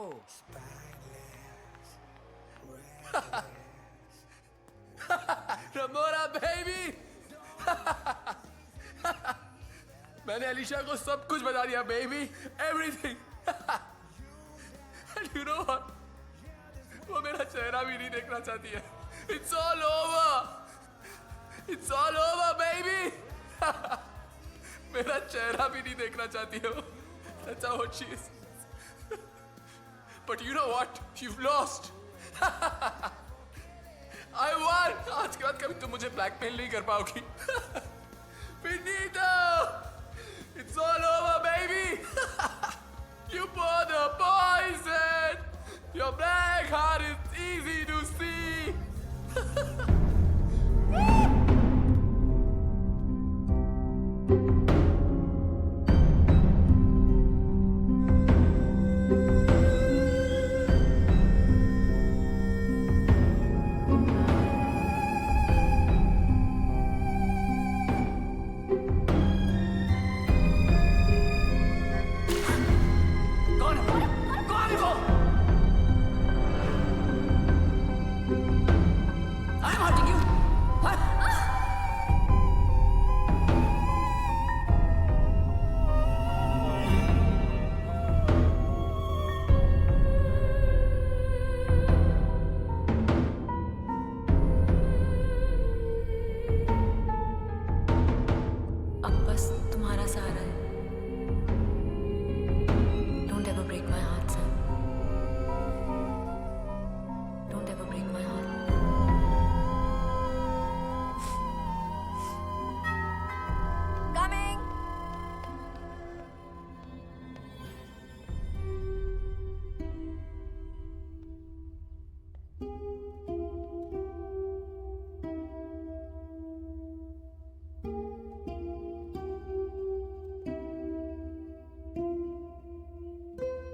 Ramona baby. मैंने अलीशा को सब कुछ बता दिया baby. Everything. And you know what? वो मेरा चेहरा भी नहीं देखना चाहती है. It's all over. It's all over, baby. मेरा चेहरा भी नहीं देखना चाहती हो. That's how she is. But you know what? You've lost. I won. आज के बाद कभी तुम मुझे blackmail नहीं कर पाओगी. Finito. It's all over, baby. You pour the poison. Your black heart is easy to see.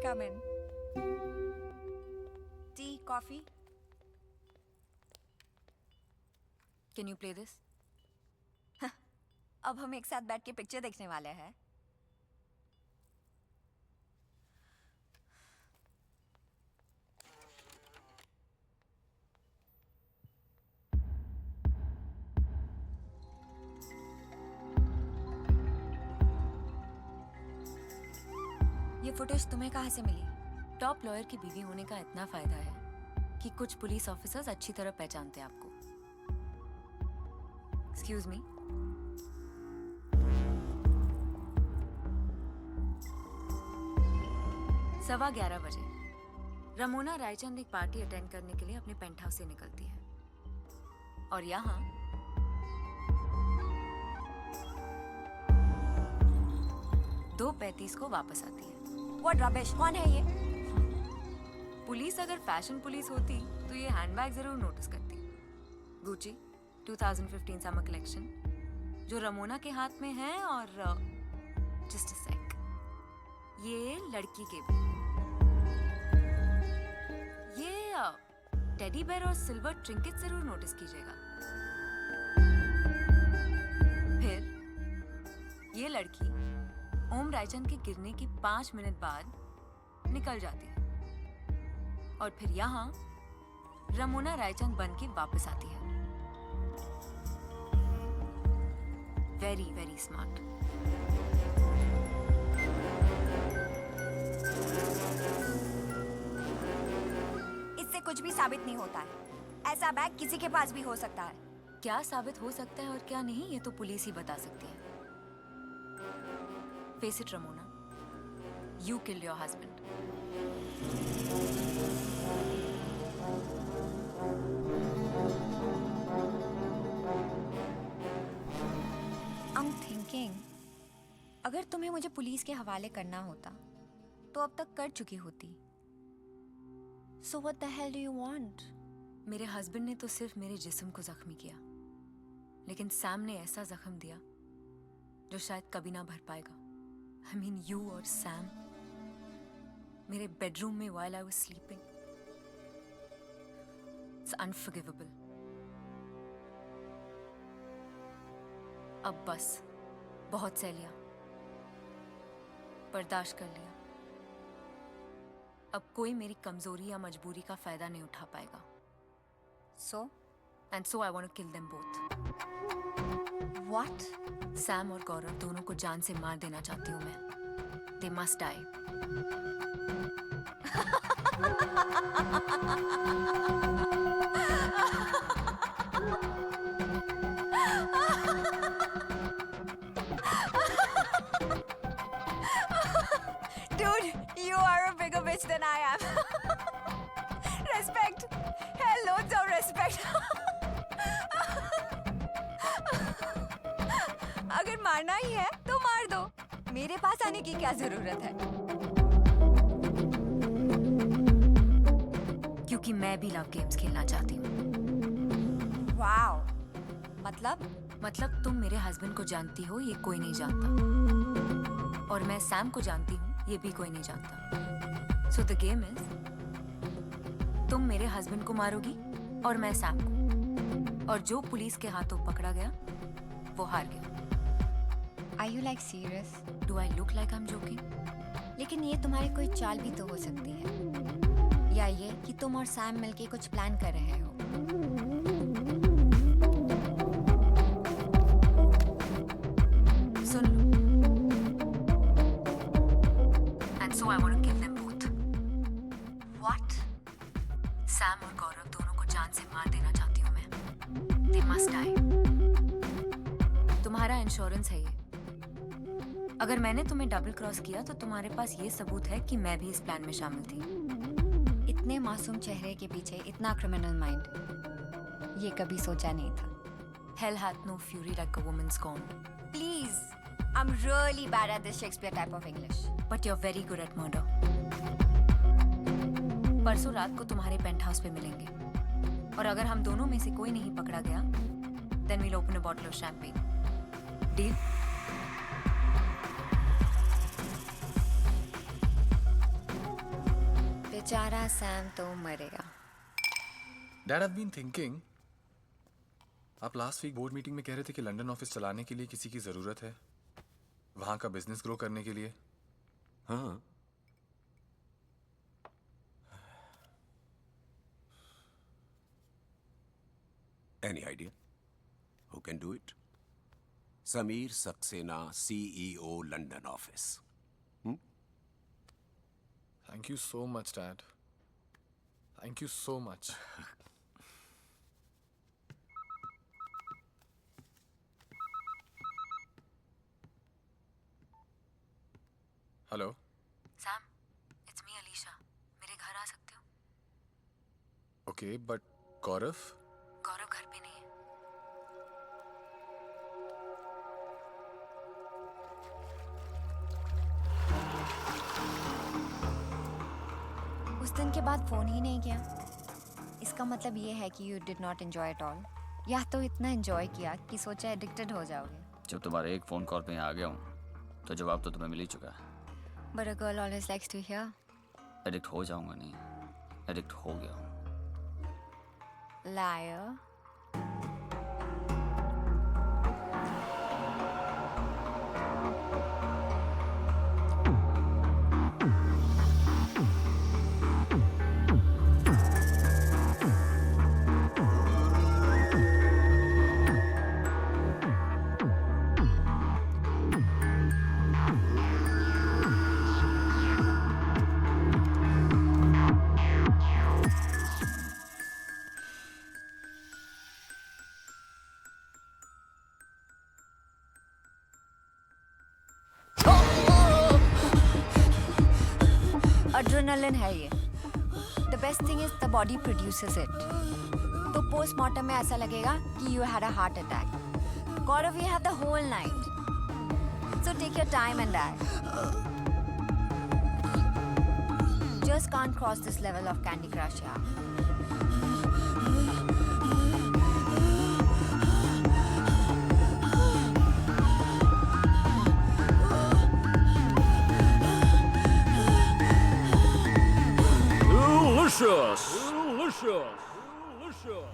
Come in. Tea, coffee? Can you play this? अब हम एक साथ बैठ के पिक्चर देखने वाले हैं. ये फुटेज तुम्हें कहाँ से मिली? टॉप लॉयर की बीवी होने का इतना फायदा है कि कुछ पुलिस ऑफिसर्स अच्छी तरह पहचानते हैं आपको. Excuse me. सवा 11 बजे रमोना रायचंद एक पार्टी अटेंड करने के लिए अपने पेंट हाउस से निकलती है और यहाँ 2:35 को वापस आती है. What rubbish? कौन है ये? पुलिस अगर फैशन पुलिस होती तो ये हैंडबैग जरूर नोटिस करती. गुची 2015 समर कलेक्शन जो रमोना के हाथ में है और जस्ट अ सेक ये लड़की के भी. ये टेडी बेयर और सिल्वर ट्रिंकेट जरूर नोटिस कीजिएगा. फिर ये लड़की ओम रायचंद के गिरने के 5 मिनट बाद निकल जाती है और फिर यहाँ रमोना रायचंद बन के वापस आती है. Very very smart. इससे कुछ भी साबित नहीं होता है. ऐसा बैग किसी के पास भी हो सकता है. क्या साबित हो सकता है और क्या नहीं ये तो पुलिस ही बता सकती है. Face it, Ramona. You killed your husband. I'm thinking, अगर तुम्हें मुझे पुलिस के हवाले करना होता, तो अब तक कर चुकी होती. So what the hell do you want? मेरे हस्बैंड ने तो सिर्फ मेरे जिस्म को जख्मी किया, लेकिन सैम ने ऐसा जख्म दिया जो शायद कभी ना भर पाएगा. I mean, you और सैम मेरे बेडरूम में while I was sleeping. It's unforgivable. अब बस बहुत सह लिया, बर्दाश्त कर लिया। अब कोई मेरी कमजोरी या मजबूरी का फायदा नहीं उठा पाएगा। So? And so I want to kill them both. What? Sam और गौरव दोनों को जान से मार देना चाहती हूँ मैं। They must die. Dude, you are a bigger bitch than I am. Respect. Hell, loads of respect. अगर मारना ही है तो मार दो, मेरे पास आने की क्या जरूरत है? क्योंकि मैं भी लव गेम्स खेलना चाहती हूँ। वाओ, मतलब तुम मेरे हस्बैंड को जानती हो, ये कोई नहीं जानता। और मैं सैम को जानती हूँ, ये भी कोई नहीं जानता। सो द गेम इज, तुम मेरे हस्बैंड को मारोगी और मैं सैम को। और जो पुलिस के हाथों पकड़ा गया, वो हार गया। Are you like serious? Do I look like I'm joking? लेकिन ये तुम्हारी कोई चाल भी तो हो सकती है, या ये कि तुम और सैम मिलके कुछ प्लान कर रहे हो। सुन लो। And so I want to kill them both. What? Sam और गौरव दोनों को जान से मार देना चाहती हूँ मैं। They must die. तुम्हारा इंश्योरेंस है ये। अगर मैंने तुम्हें डबल क्रॉस किया तो तुम्हारे पास ये सबूत है कि मैं भी इस प्लान में शामिल थी। इतने मासूम चेहरे के पीछे इतना क्रिमिनल माइंड, ये कभी सोचा नहीं था। Hell hath no fury like a woman's scorn. Please, I'm really bad at this Shakespeare type of English. But you're very good at murder. परसों रात को तुम्हारे पेंट हाउस पे मिलेंगे, और अगर हम दोनों में से कोई नहीं पकड़ा गया, then we'll open a bottle of champagne. Deal? बेचारा सैम तो मरेगा। Dad, I've been thinking. आप लास्ट वीक बोर्ड मीटिंग में कह रहे थे कि लंदन ऑफिस चलाने के लिए किसी की जरूरत है, वहां का बिजनेस ग्रो करने के लिए। हाँ, Any idea who can do it? Sameer Saxena, CEO, London office. Thank you so much, Dad. Thank you so much. Hello. Sam, it's me, Alicia. मेरे घर आ सकते हो? Okay, but Gaurav? गौरव घर पे नहीं है। उस दिन के बाद फोन ही नहीं किया। इसका मतलब ये है कि you did not enjoy it all, या तो इतना एंजॉय किया कि सोचा एडिक्टेड हो जाओगे। जब तुम्हारे एक फ़ोन कॉल पे आ गया हूँ तो जवाब तो तुम्हें मिल ही चुका है। But a girl always likes to hear. Addict हो जाऊंगा नहीं, एडिक्ट हो गया हूँ। Liar. एड्रेनलिन है ये। The best thing is the body produces it. तो पोस्टमार्टम में ऐसा लगेगा कि you had a heart attack. Gaurav, you have the whole night, so take your time and die. Just can't cross this level of Candy Crush यार। Delicious! Delicious! Delicious!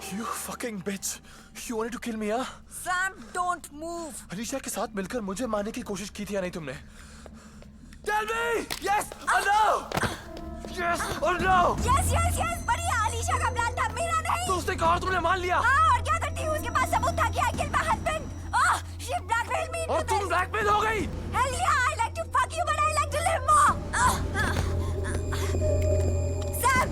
You fucking bitch! You wanted to kill me, huh? Sam, don't move. Alisha के साथ मिलकर मुझे मारने की कोशिश की थी या नहीं तुमने? Tell me! Yes or no? Yes or no? Yes, yes, yes. बढ़िया, अलीशा का प्लान था, मेरा नहीं. तो उसने कहा और तुमने मान लिया? हाँ, और क्या करती हूँ? उसके पास सबूत था कि I killed my husband. Oh, she blackmailed me. और तुम ब्लैकमेल हो गई? Hell yeah, I like to fuck you, but I like to live more. Sam,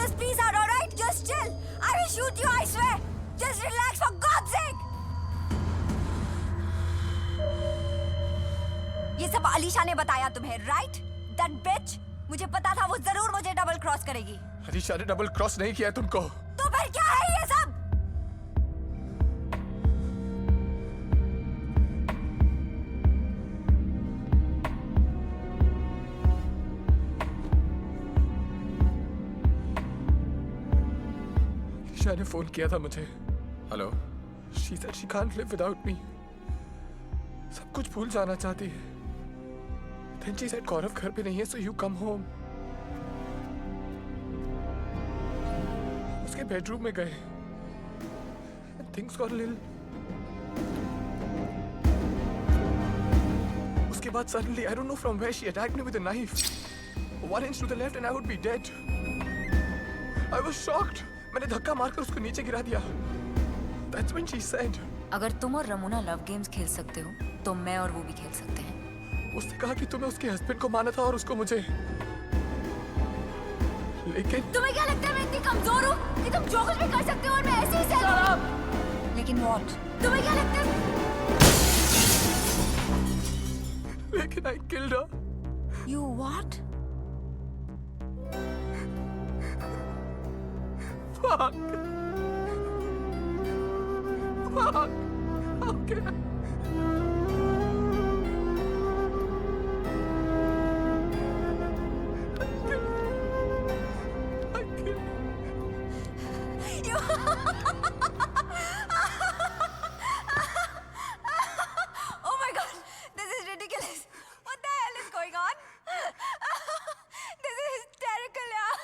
just peace out, all right? Just chill. I will shoot you, I swear. Just relax for God's sake. ये सब अलीशा ने बताया तुम्हें, right? That bitch. मुझे पता था वो जरूर मुझे डबल क्रॉस करेगी. अलीशा ने डबल क्रॉस नहीं किया तुमको. तो फिर क्या है ये सब? अलीशा ने फोन किया था मुझे. Hello. She said she can't live without me. सब कुछ भूल जाना चाहती है. Then she said गौरव घर पे नहीं है, so you come home. उसके बेडरूम में गए. And things got a little. उसके बाद suddenly I don't know from where she attacked me with a knife. 1 inch to the left and I would be dead. I was shocked. मैंने धक्का मारकर उसको नीचे गिरा दिया. That's when she said. अगर तुम और रमोना लव गेम्स खेल सकते हो तो मैं और वो भी खेल सकते हैं. उसने कहा कि तुम्हें उसके हस्बैंड को माना था और उसको मुझे. लेकिन तुम्हें क्या लगता है मैं इतनी कमजोर हूँ कि तुम जो कुछ भी कर सकते हो और मैं ऐसे ही सहूँ? लेकिन what? तुम्हें क्या लगता है? लेकिन I killed her. You what? Fuck. Fuck. Okay. Oh my God, this is ridiculous. What the hell is going on? This is hysterical, यार.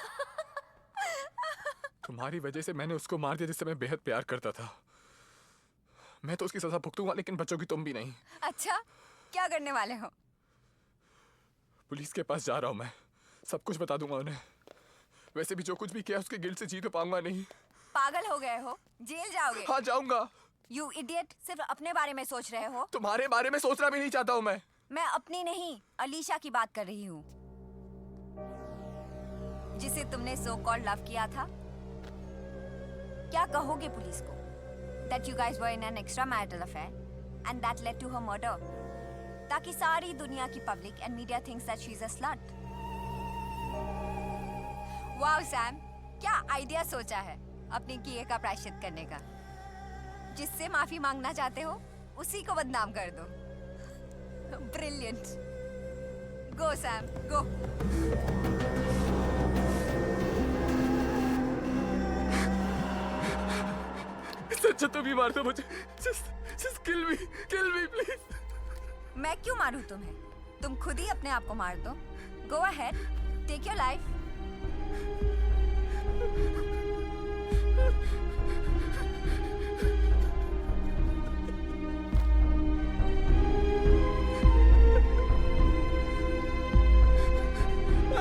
तुम्हारी वजह से मैंने उसको मार दिया जिससे मैं बेहद प्यार करता था. मैं तो उसकी सजा भुगतूंगा लेकिन बचोगी तुम भी नहीं. अच्छा, क्या करने वाले हो? पुलिस के पास जा रहा हूँ मैं. सब कुछ बता दूंगा उन्हें. वैसे भी जो कुछ भी किया उसके गिल्ट से जी तो पाऊंगा नहीं. पागल हो गए हो? जेल जाओगे? हाँ जाऊंगा. You idiot, सिर्फ अपने बारे में सोच रहे हो. तुम्हारे बारे में सोचना भी नहीं चाहता हूँ मैं. मैं अपनी नहीं, अलीशा की बात कर रही हूँ. जिसे तुमने सो कॉल्ड लव किया था. क्या कहोगे पुलिस को? That you guys were in an extramarital affair and that led to her murder. ताकि सारी दुनिया की public and media thinks that she's a slut. Wow Sam, क्या आइडिया सोचा है अपने किए का प्रायश्चित करने का. जिससे माफी मांगना चाहते हो उसी को बदनाम कर दो. Brilliant. Go Sam, go. अच्छा तुम ही मार दो मुझे. Just kill me please. मैं क्यों मारूं तुम्हें? तुम खुद ही अपने आप को मार दो. Go ahead, take your life.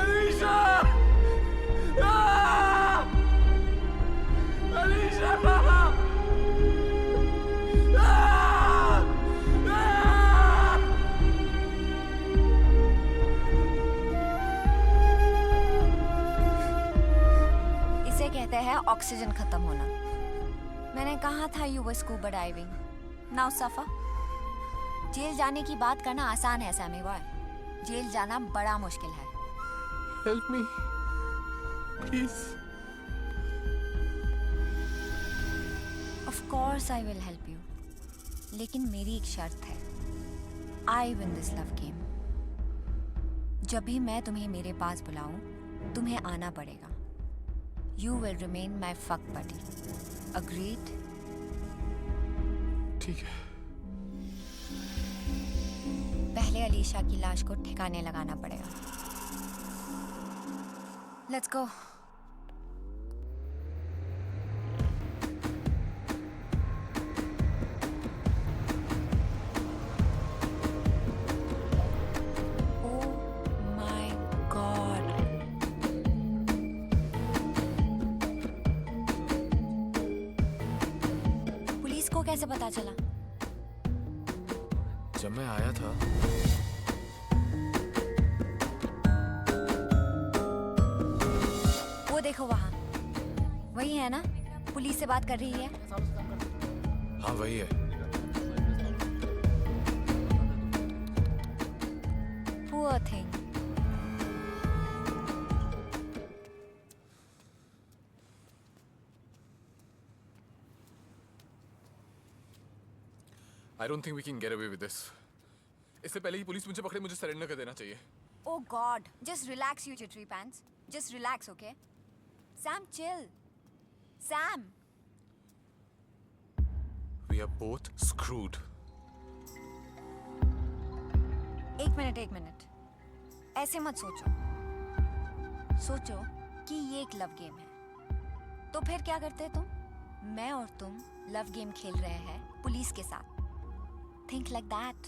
Alisha! Ah! Alisha! कहते हैं ऑक्सीजन खत्म होना. मैंने कहा था you were scuba diving. Now suffer. जेल जाने की बात करना आसान है सैमी बॉय. जेल जाना बड़ा मुश्किल है. Help me, please. Of course I will help you. लेकिन मेरी एक शर्त है. I win this love game. जब भी मैं तुम्हें मेरे पास बुलाऊं, तुम्हें आना पड़ेगा. You will remain my fuck buddy. Agreed? ठीक है. पहले अलीशा की लाश को ठिकाने लगाना पड़ेगा. Let's go. उसको कैसे पता चला? जब मैं आया था वो देखो वहाँ, वही है ना? पुलिस से बात कर रही है। हाँ वही है। Poor thing. I don't think we can get away with this. इससे पहले ही पुलिस मुझे पकड़े, मुझे सरेंडर कर देना चाहिए। Oh God, just relax, you jittery pants. Just relax, okay? Sam, chill. Sam. We are both screwed. एक मिनट। ऐसे मत सोचो। सोचो कि ये एक लव गेम है। तो फिर क्या करते तुम? मैं और तुम लव गेम खेल रहे हैं पुलिस के साथ। Think like that.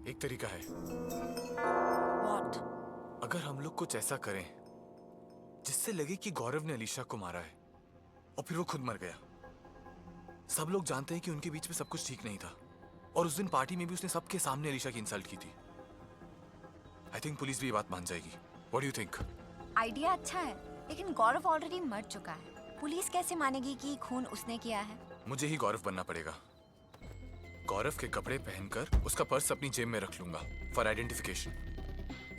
एक तरीका है। What? अगर हम लोग कुछ ऐसा करें जिससे लगे कि गौरव ने अलीशा को मारा है और फिर वो खुद मर गया। सब लोग जानते हैं कि उनके बीच में सब कुछ ठीक नहीं था और उस दिन पार्टी में भी उसने सबके सामने अलीशा की इंसल्ट की थी। आई थिंक पुलिस भी ये बात मान जाएगी। What do you think? Idea अच्छा है, लेकिन गौरव ऑलरेडी मर चुका है। पुलिस कैसे मानेगी कि खून उसने किया है? मुझे ही गौरव बनना पड़ेगा। गौरव के कपड़े पहनकर उसका पर्स अपनी जेब में रख लूंगा फॉर आइडेंटिफिकेशन।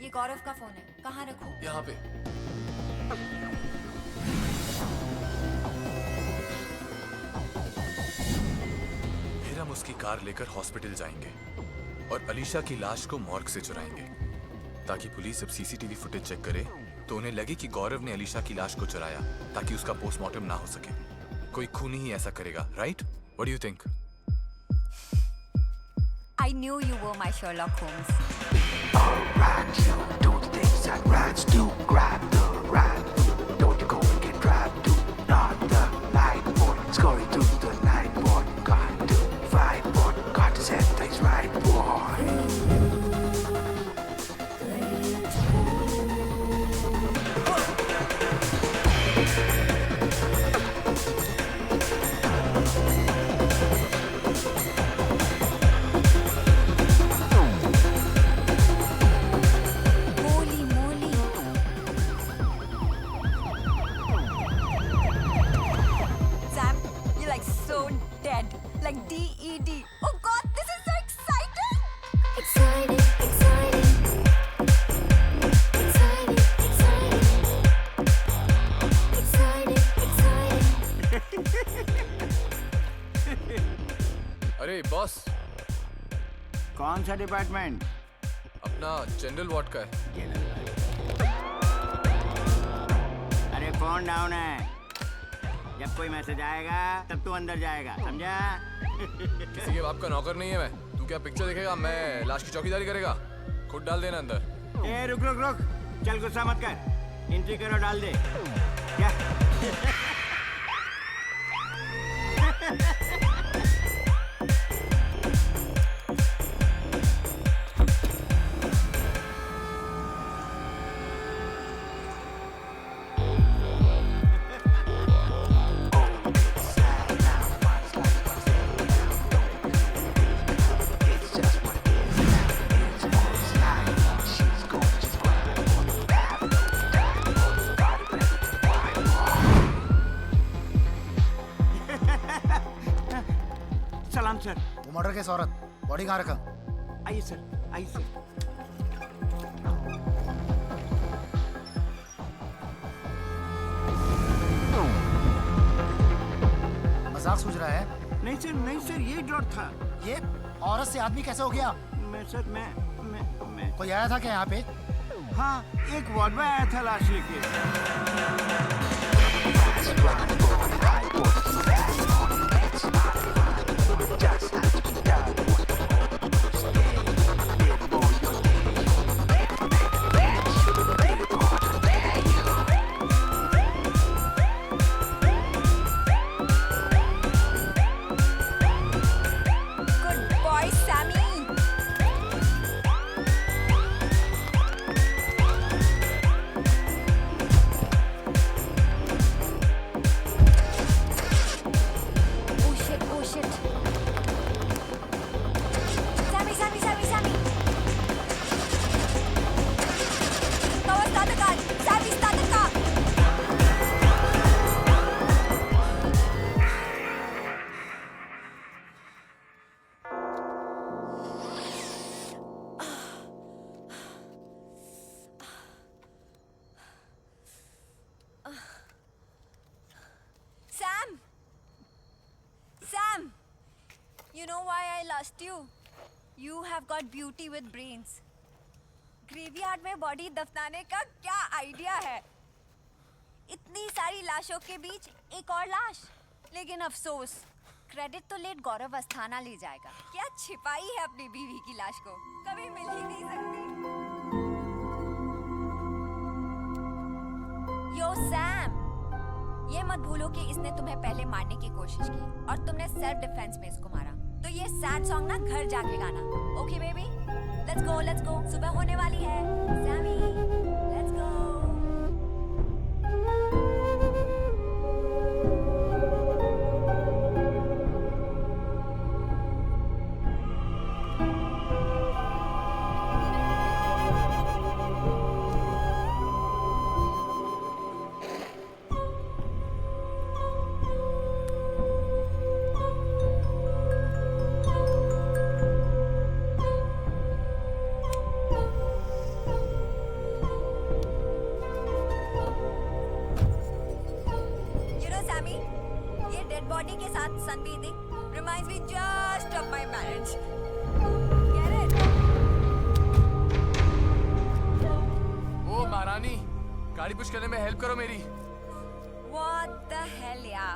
ये गौरव का फोन है, कहाँ रखूं? यहाँ पे। फिर हम उसकी कार लेकर हॉस्पिटल जाएंगे और अलीशा की लाश को मॉर्ग से चुराएंगे ताकि पुलिस जब सीसीटीवी फुटेज चेक करे तो उन्हें लगे कि गौरव ने अलीशा की लाश को चुराया ताकि उसका पोस्टमार्टम ना हो सके। कोई खूनी ही ऐसा करेगा, right? What do you think? I knew you were my Sherlock Holmes. Alright, you do the things that rats do. Grab the rat. Don't you go and get trapped. Do not the light board. Scurry through the night board. Got to fight board. Got to set things right board. Like DED. Oh God, this is so exciting! Exciting, exciting. Exciting, exciting. Exciting, exciting. अरे boss, कौन सा department? अपना general ward का है। अरे phone down है। जब कोई मैसेज आएगा तब तू अंदर जाएगा, समझा? किसी के बाप का नौकर नहीं है मैं। तू क्या पिक्चर देखेगा, मैं लाश की चौकीदारी करेगा? खुद डाल देना अंदर। ए रुक रुक रुक, चल गुस्सा मत कर। एंट्री करो, डाल दे। क्या? सलाम सर। वो मर्डर केस औरत, बॉडी कहाँ रखा? आइए सर, आइए सर। मजाक सूझ रहा है? नहीं सर, ये ड्रॉट था। ये औरत से आदमी कैसे हो गया? मैं कोई आया था क्या यहाँ पे? हाँ, एक वार्ड बॉय आया था लाश लेके। You know why I lost you? You have got beauty with brains. Graveyard में बॉडी दफनाने का क्या आइडिया है? इतनी सारी लाशों के बीच एक और लाश, लेकिन अफसोस क्रेडिट तो लेट गौरव अस्थाना ले जाएगा। क्या छिपाई है अपनी बीवी की लाश को, कभी मिल ही नहीं सकती। यो सैम, ये मत भूलो कि इसने तुम्हें पहले मारने की कोशिश की और तुमने सेल्फ डिफेंस में इसको मारा। तो ये सैड सॉन्ग ना घर जाके गाना, ओके बेबी? लेट्स गो, सुबह होने वाली है। Sami, let's go. बॉडी के साथ sunbathing reminds me just of my marriage. Get it? ओ महारानी, गाड़ी पुश करने में हेल्प करो मेरी। What the hell, yeah?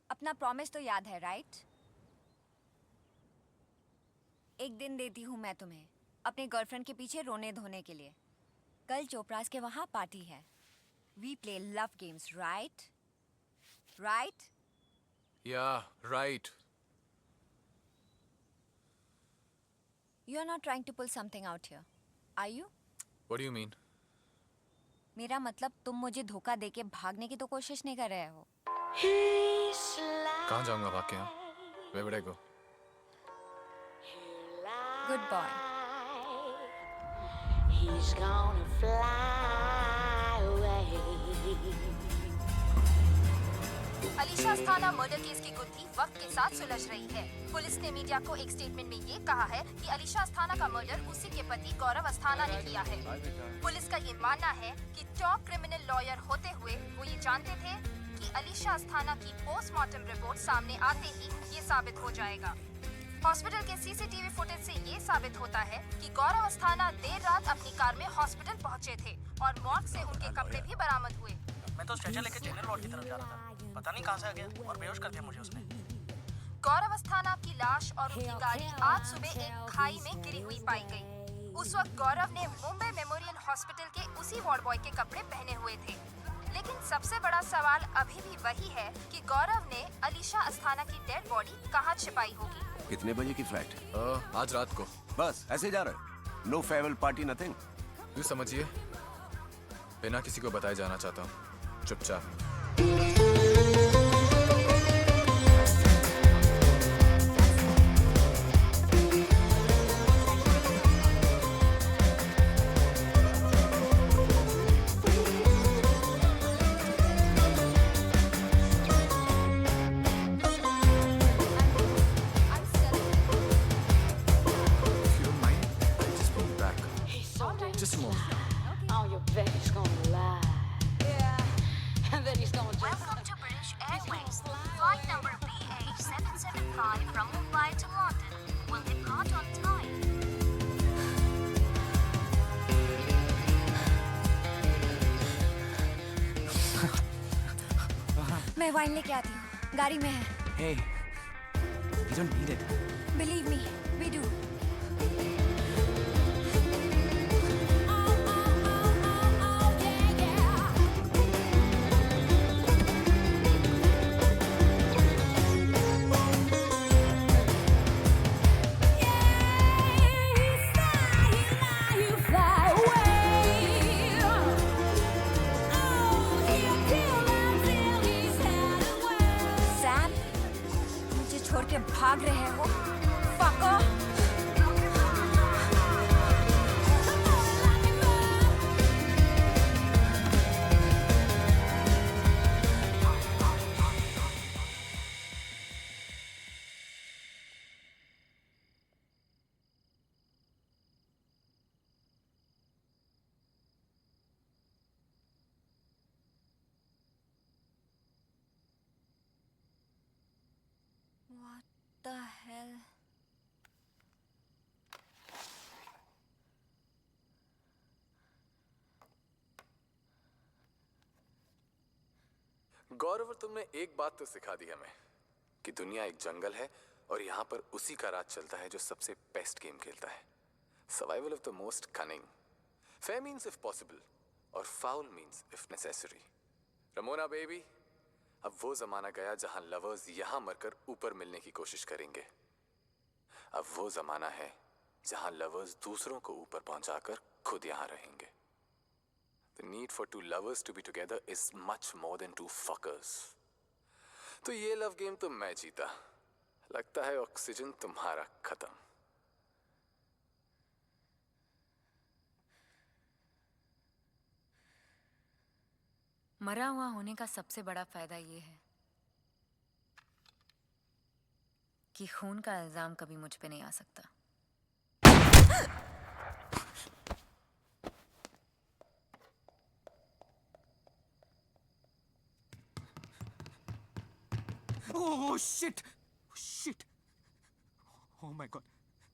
अपना प्रॉमिस तो याद है, राइट? एक दिन देती हूँ मैं तुम्हें अपने गर्लफ्रेंड के पीछे रोने धोने के लिए। कल चोपड़ास के वहाँ पार्टी है। We play love games, right? Right? Yeah, right. You are not trying to pull something out here, are you? What do you mean? मेरा मतलब तुम मुझे धोखा देके भागने की तो कोशिश नहीं कर रहे हो। कहाँ जाऊँगा भाग के? Where would I go? Good boy. He's gonna fly away. Alisha Asthana murder case की गुत्थी वक्त के साथ सुलझ रही है। पुलिस ने मीडिया को एक स्टेटमेंट में ये कहा है कि अलीशा अस्थाना का मर्डर उसी के पति गौरव अस्थाना ने किया है। पुलिस का ये मानना है कि टॉप क्रिमिनल लॉयर होते हुए वो ये जानते थे कि अलीशा अस्थाना की पोस्टमार्टम रिपोर्ट सामने आते ही ये साबित हो जाएगा। हॉस्पिटल के सीसीटीवी फुटेज से ये साबित होता है कि गौरव अस्थाना देर रात अपनी कार में हॉस्पिटल पहुंचे थे और मॉर्ग से उनके कपड़े भी बरामद हुए। मैं तो स्ट्रेचर लेके जनरल वार्ड की तरफ जा रहा था, पता नहीं कहां से आ गया और बेहोश कर दिया मुझे उसने। गौरव अस्थाना की लाश और उनकी गाड़ी आज सुबह एक खाई में गिरी हुई पाई गई। उस वक्त गौरव ने मुंबई मेमोरियल हॉस्पिटल के उसी वार्ड बॉय के कपड़े पहने हुए थे। लेकिन सबसे बड़ा सवाल अभी भी वही है कि गौरव ने अलीशा अस्थाना की डेड बॉडी कहाँ छिपाई होगी। कितने बजे की फ्लाइट? आज रात को। बस ऐसे जा रहे? No farewell party, nothing? You समझिए, बिना किसी को बताए जाना चाहता हूँ, चुपचाप। Welcome to British Airways. Flight number BA775 from Mumbai to London will depart on time. मैं वाइन लेके आती हूँ, गाड़ी में है। Hey, you don't need it. Believe me, we do. Fly away. Oh, he'll kill until he भाग रहे हो? Fucker! What the hell? गौरव, तुमने एक बात तो सिखा दी हमें कि दुनिया एक जंगल है और यहाँ पर उसी का राज चलता है जो सबसे बेस्ट गेम खेलता है। Survival of the most cunning. Fair means if possible और foul means if necessary. Ramona baby, अब वो जमाना गया जहां लवर्स यहां मरकर ऊपर मिलने की कोशिश करेंगे। अब वो जमाना है जहां लवर्स दूसरों को ऊपर पहुंचाकर खुद यहां रहेंगे। The need for two lovers to be together is much more than two fuckers. तो ये लव गेम तो मैं जीता। लगता है ऑक्सीजन तुम्हारा खत्म। मरा हुआ होने का सबसे बड़ा फायदा ये है कि खून का इल्जाम कभी मुझ पे नहीं आ सकता। Oh shit! Shit! Oh my god!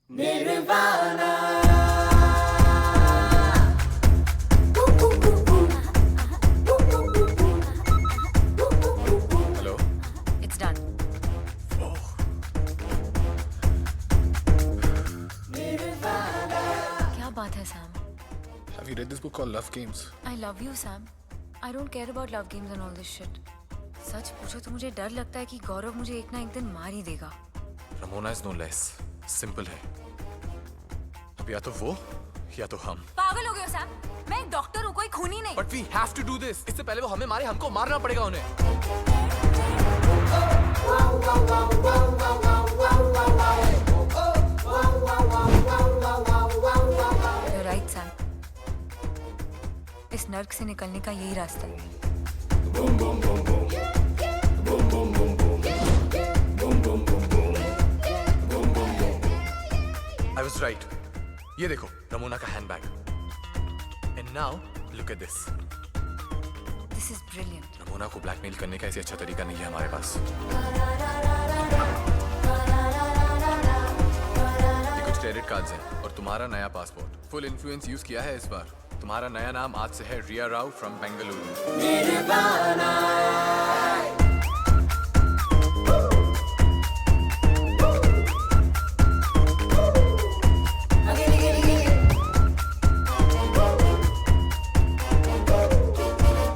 Nirvana. Hello? It's done. क्या बात है Sam? Have you read this book called Love Games? I love you, Sam. I don't care about love games and all this shit. सच पूछो तो मुझे डर लगता है कि गौरव मुझे एक ना एक दिन मार ही देगा। Ramona is no less. Simple है। अब या तो वो या तो हम। पागल हो गए हो सैम? मैं एक डॉक्टर हूँ, कोई खूनी नहीं। But we have to do this. इससे पहले वो हमें मारे, हमको मारना पड़ेगा उन्हें। You're right, Sam. इस नर्क से निकलने का यही रास्ता है। I was right. ये देखो, रमोना का handbag. And now look at this. This is brilliant. Ramona को ब्लैकमेल करने का ऐसे अच्छा तरीका नहीं है हमारे पास। ये कुछ क्रेडिट कार्ड्स हैं और तुम्हारा नया पासपोर्ट। फुल इन्फ्लुएंस यूज किया है इस बार। तुम्हारा नया नाम आज से है Riya Rao from Bengaluru.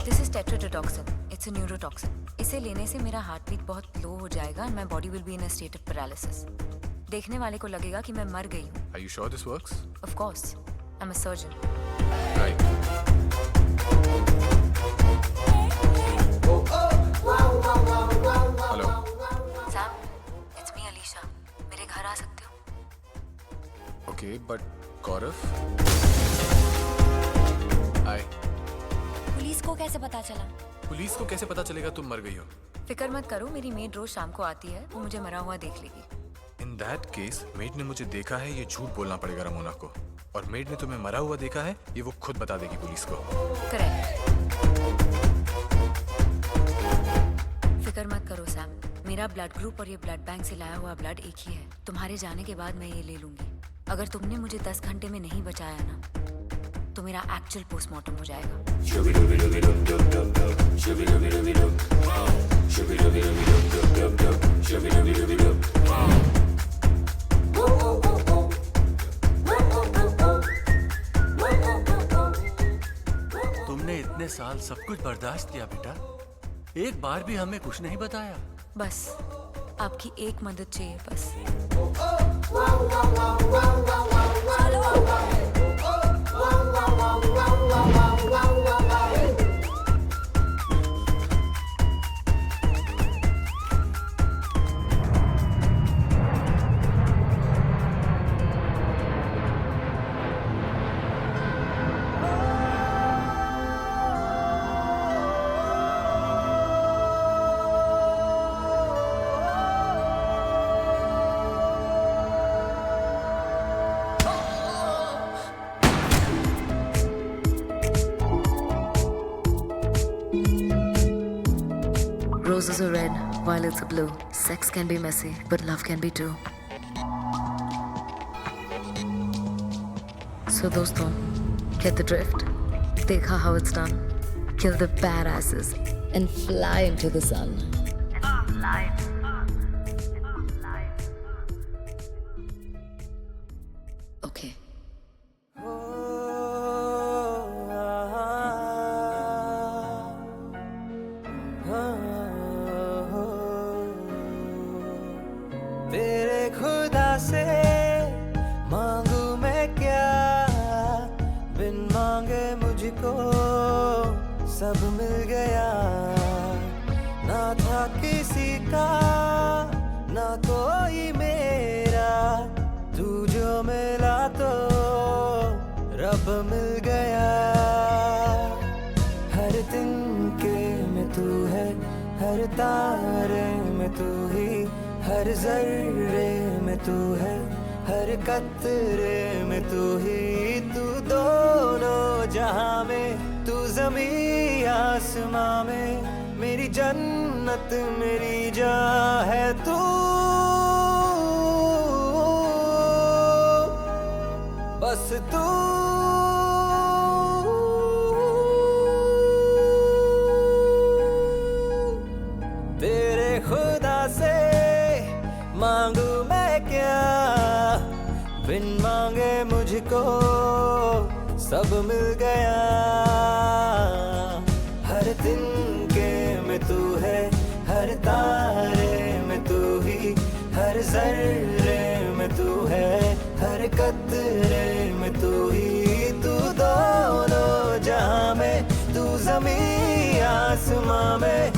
This is tetrodotoxin. It's a neurotoxin. इसे लेने से मेरा हार्ट बीट बहुत लो हो जाएगा and my body will be in a state of paralysis. देखने वाले को लगेगा कि मैं मर गई हूँ। Are you sure this works? Of course. I'm a surgeon. Right. Hello. Sam, it's me, Alicia. मेरे घर आ सकते हो? Okay, but Gaurav? Hi. Police को कैसे पता चला? पुलिस को कैसे पता चलेगा तुम मर गई हो? फिक्र मत करो, मेरी मेड रोज शाम को आती है, वो मुझे मरा हुआ देख लेगी। In that case, मेड ने मुझे देखा है, ये झूठ बोलना पड़ेगा रमोना को। और मेड ने तुम्हें मरा हुआ देखा है, ये वो खुद बता देगी पुलिस को। करेक्ट। फिक्र मत करो सैम, मेरा ब्लड ग्रुप और ये ब्लड बैंक से लाया हुआ ब्लड एक ही है। तुम्हारे जाने के बाद मैं ये ले लूंगी। अगर तुमने मुझे 10 घंटे में नहीं बचाया ना, तो मेरा एक्चुअल पोस्टमार्टम हो जाएगा। तुमने इतने साल सब कुछ बर्दाश्त किया बेटा, एक बार भी हमें कुछ नहीं बताया। बस आपकी एक मदद चाहिए बस। roses are red, violets are blue. Sex can be messy, but love can be too. So doston, get the drift? Dekha how it's done. Kill the badasses and fly into the sun. Okay. तेरे खुदा से मांगू मैं क्या, बिन मांगे मुझको सब मिल गया। ना था किसी का ना कोई मेरा, तू जो मिला तो रब मिल गया। हर तिनके में तू है, हर तारे में तू ही, हर जर्रे में तू है, हर कतरे में तू ही। तू दोनों जहां में, तू ज़मीं आसमां में, मेरी जन्नत मेरी जान है तू। बस तू तेरे खुदा से मांगू मैं क्या, बिन मांगे मुझको सब मिल गया। हर तिनके में तू है, हर तारे में तू ही, हर जर्रे में तू है, हर कतरे में तू ही। तू दोनों जहां में, तू ज़मीं आसमां में,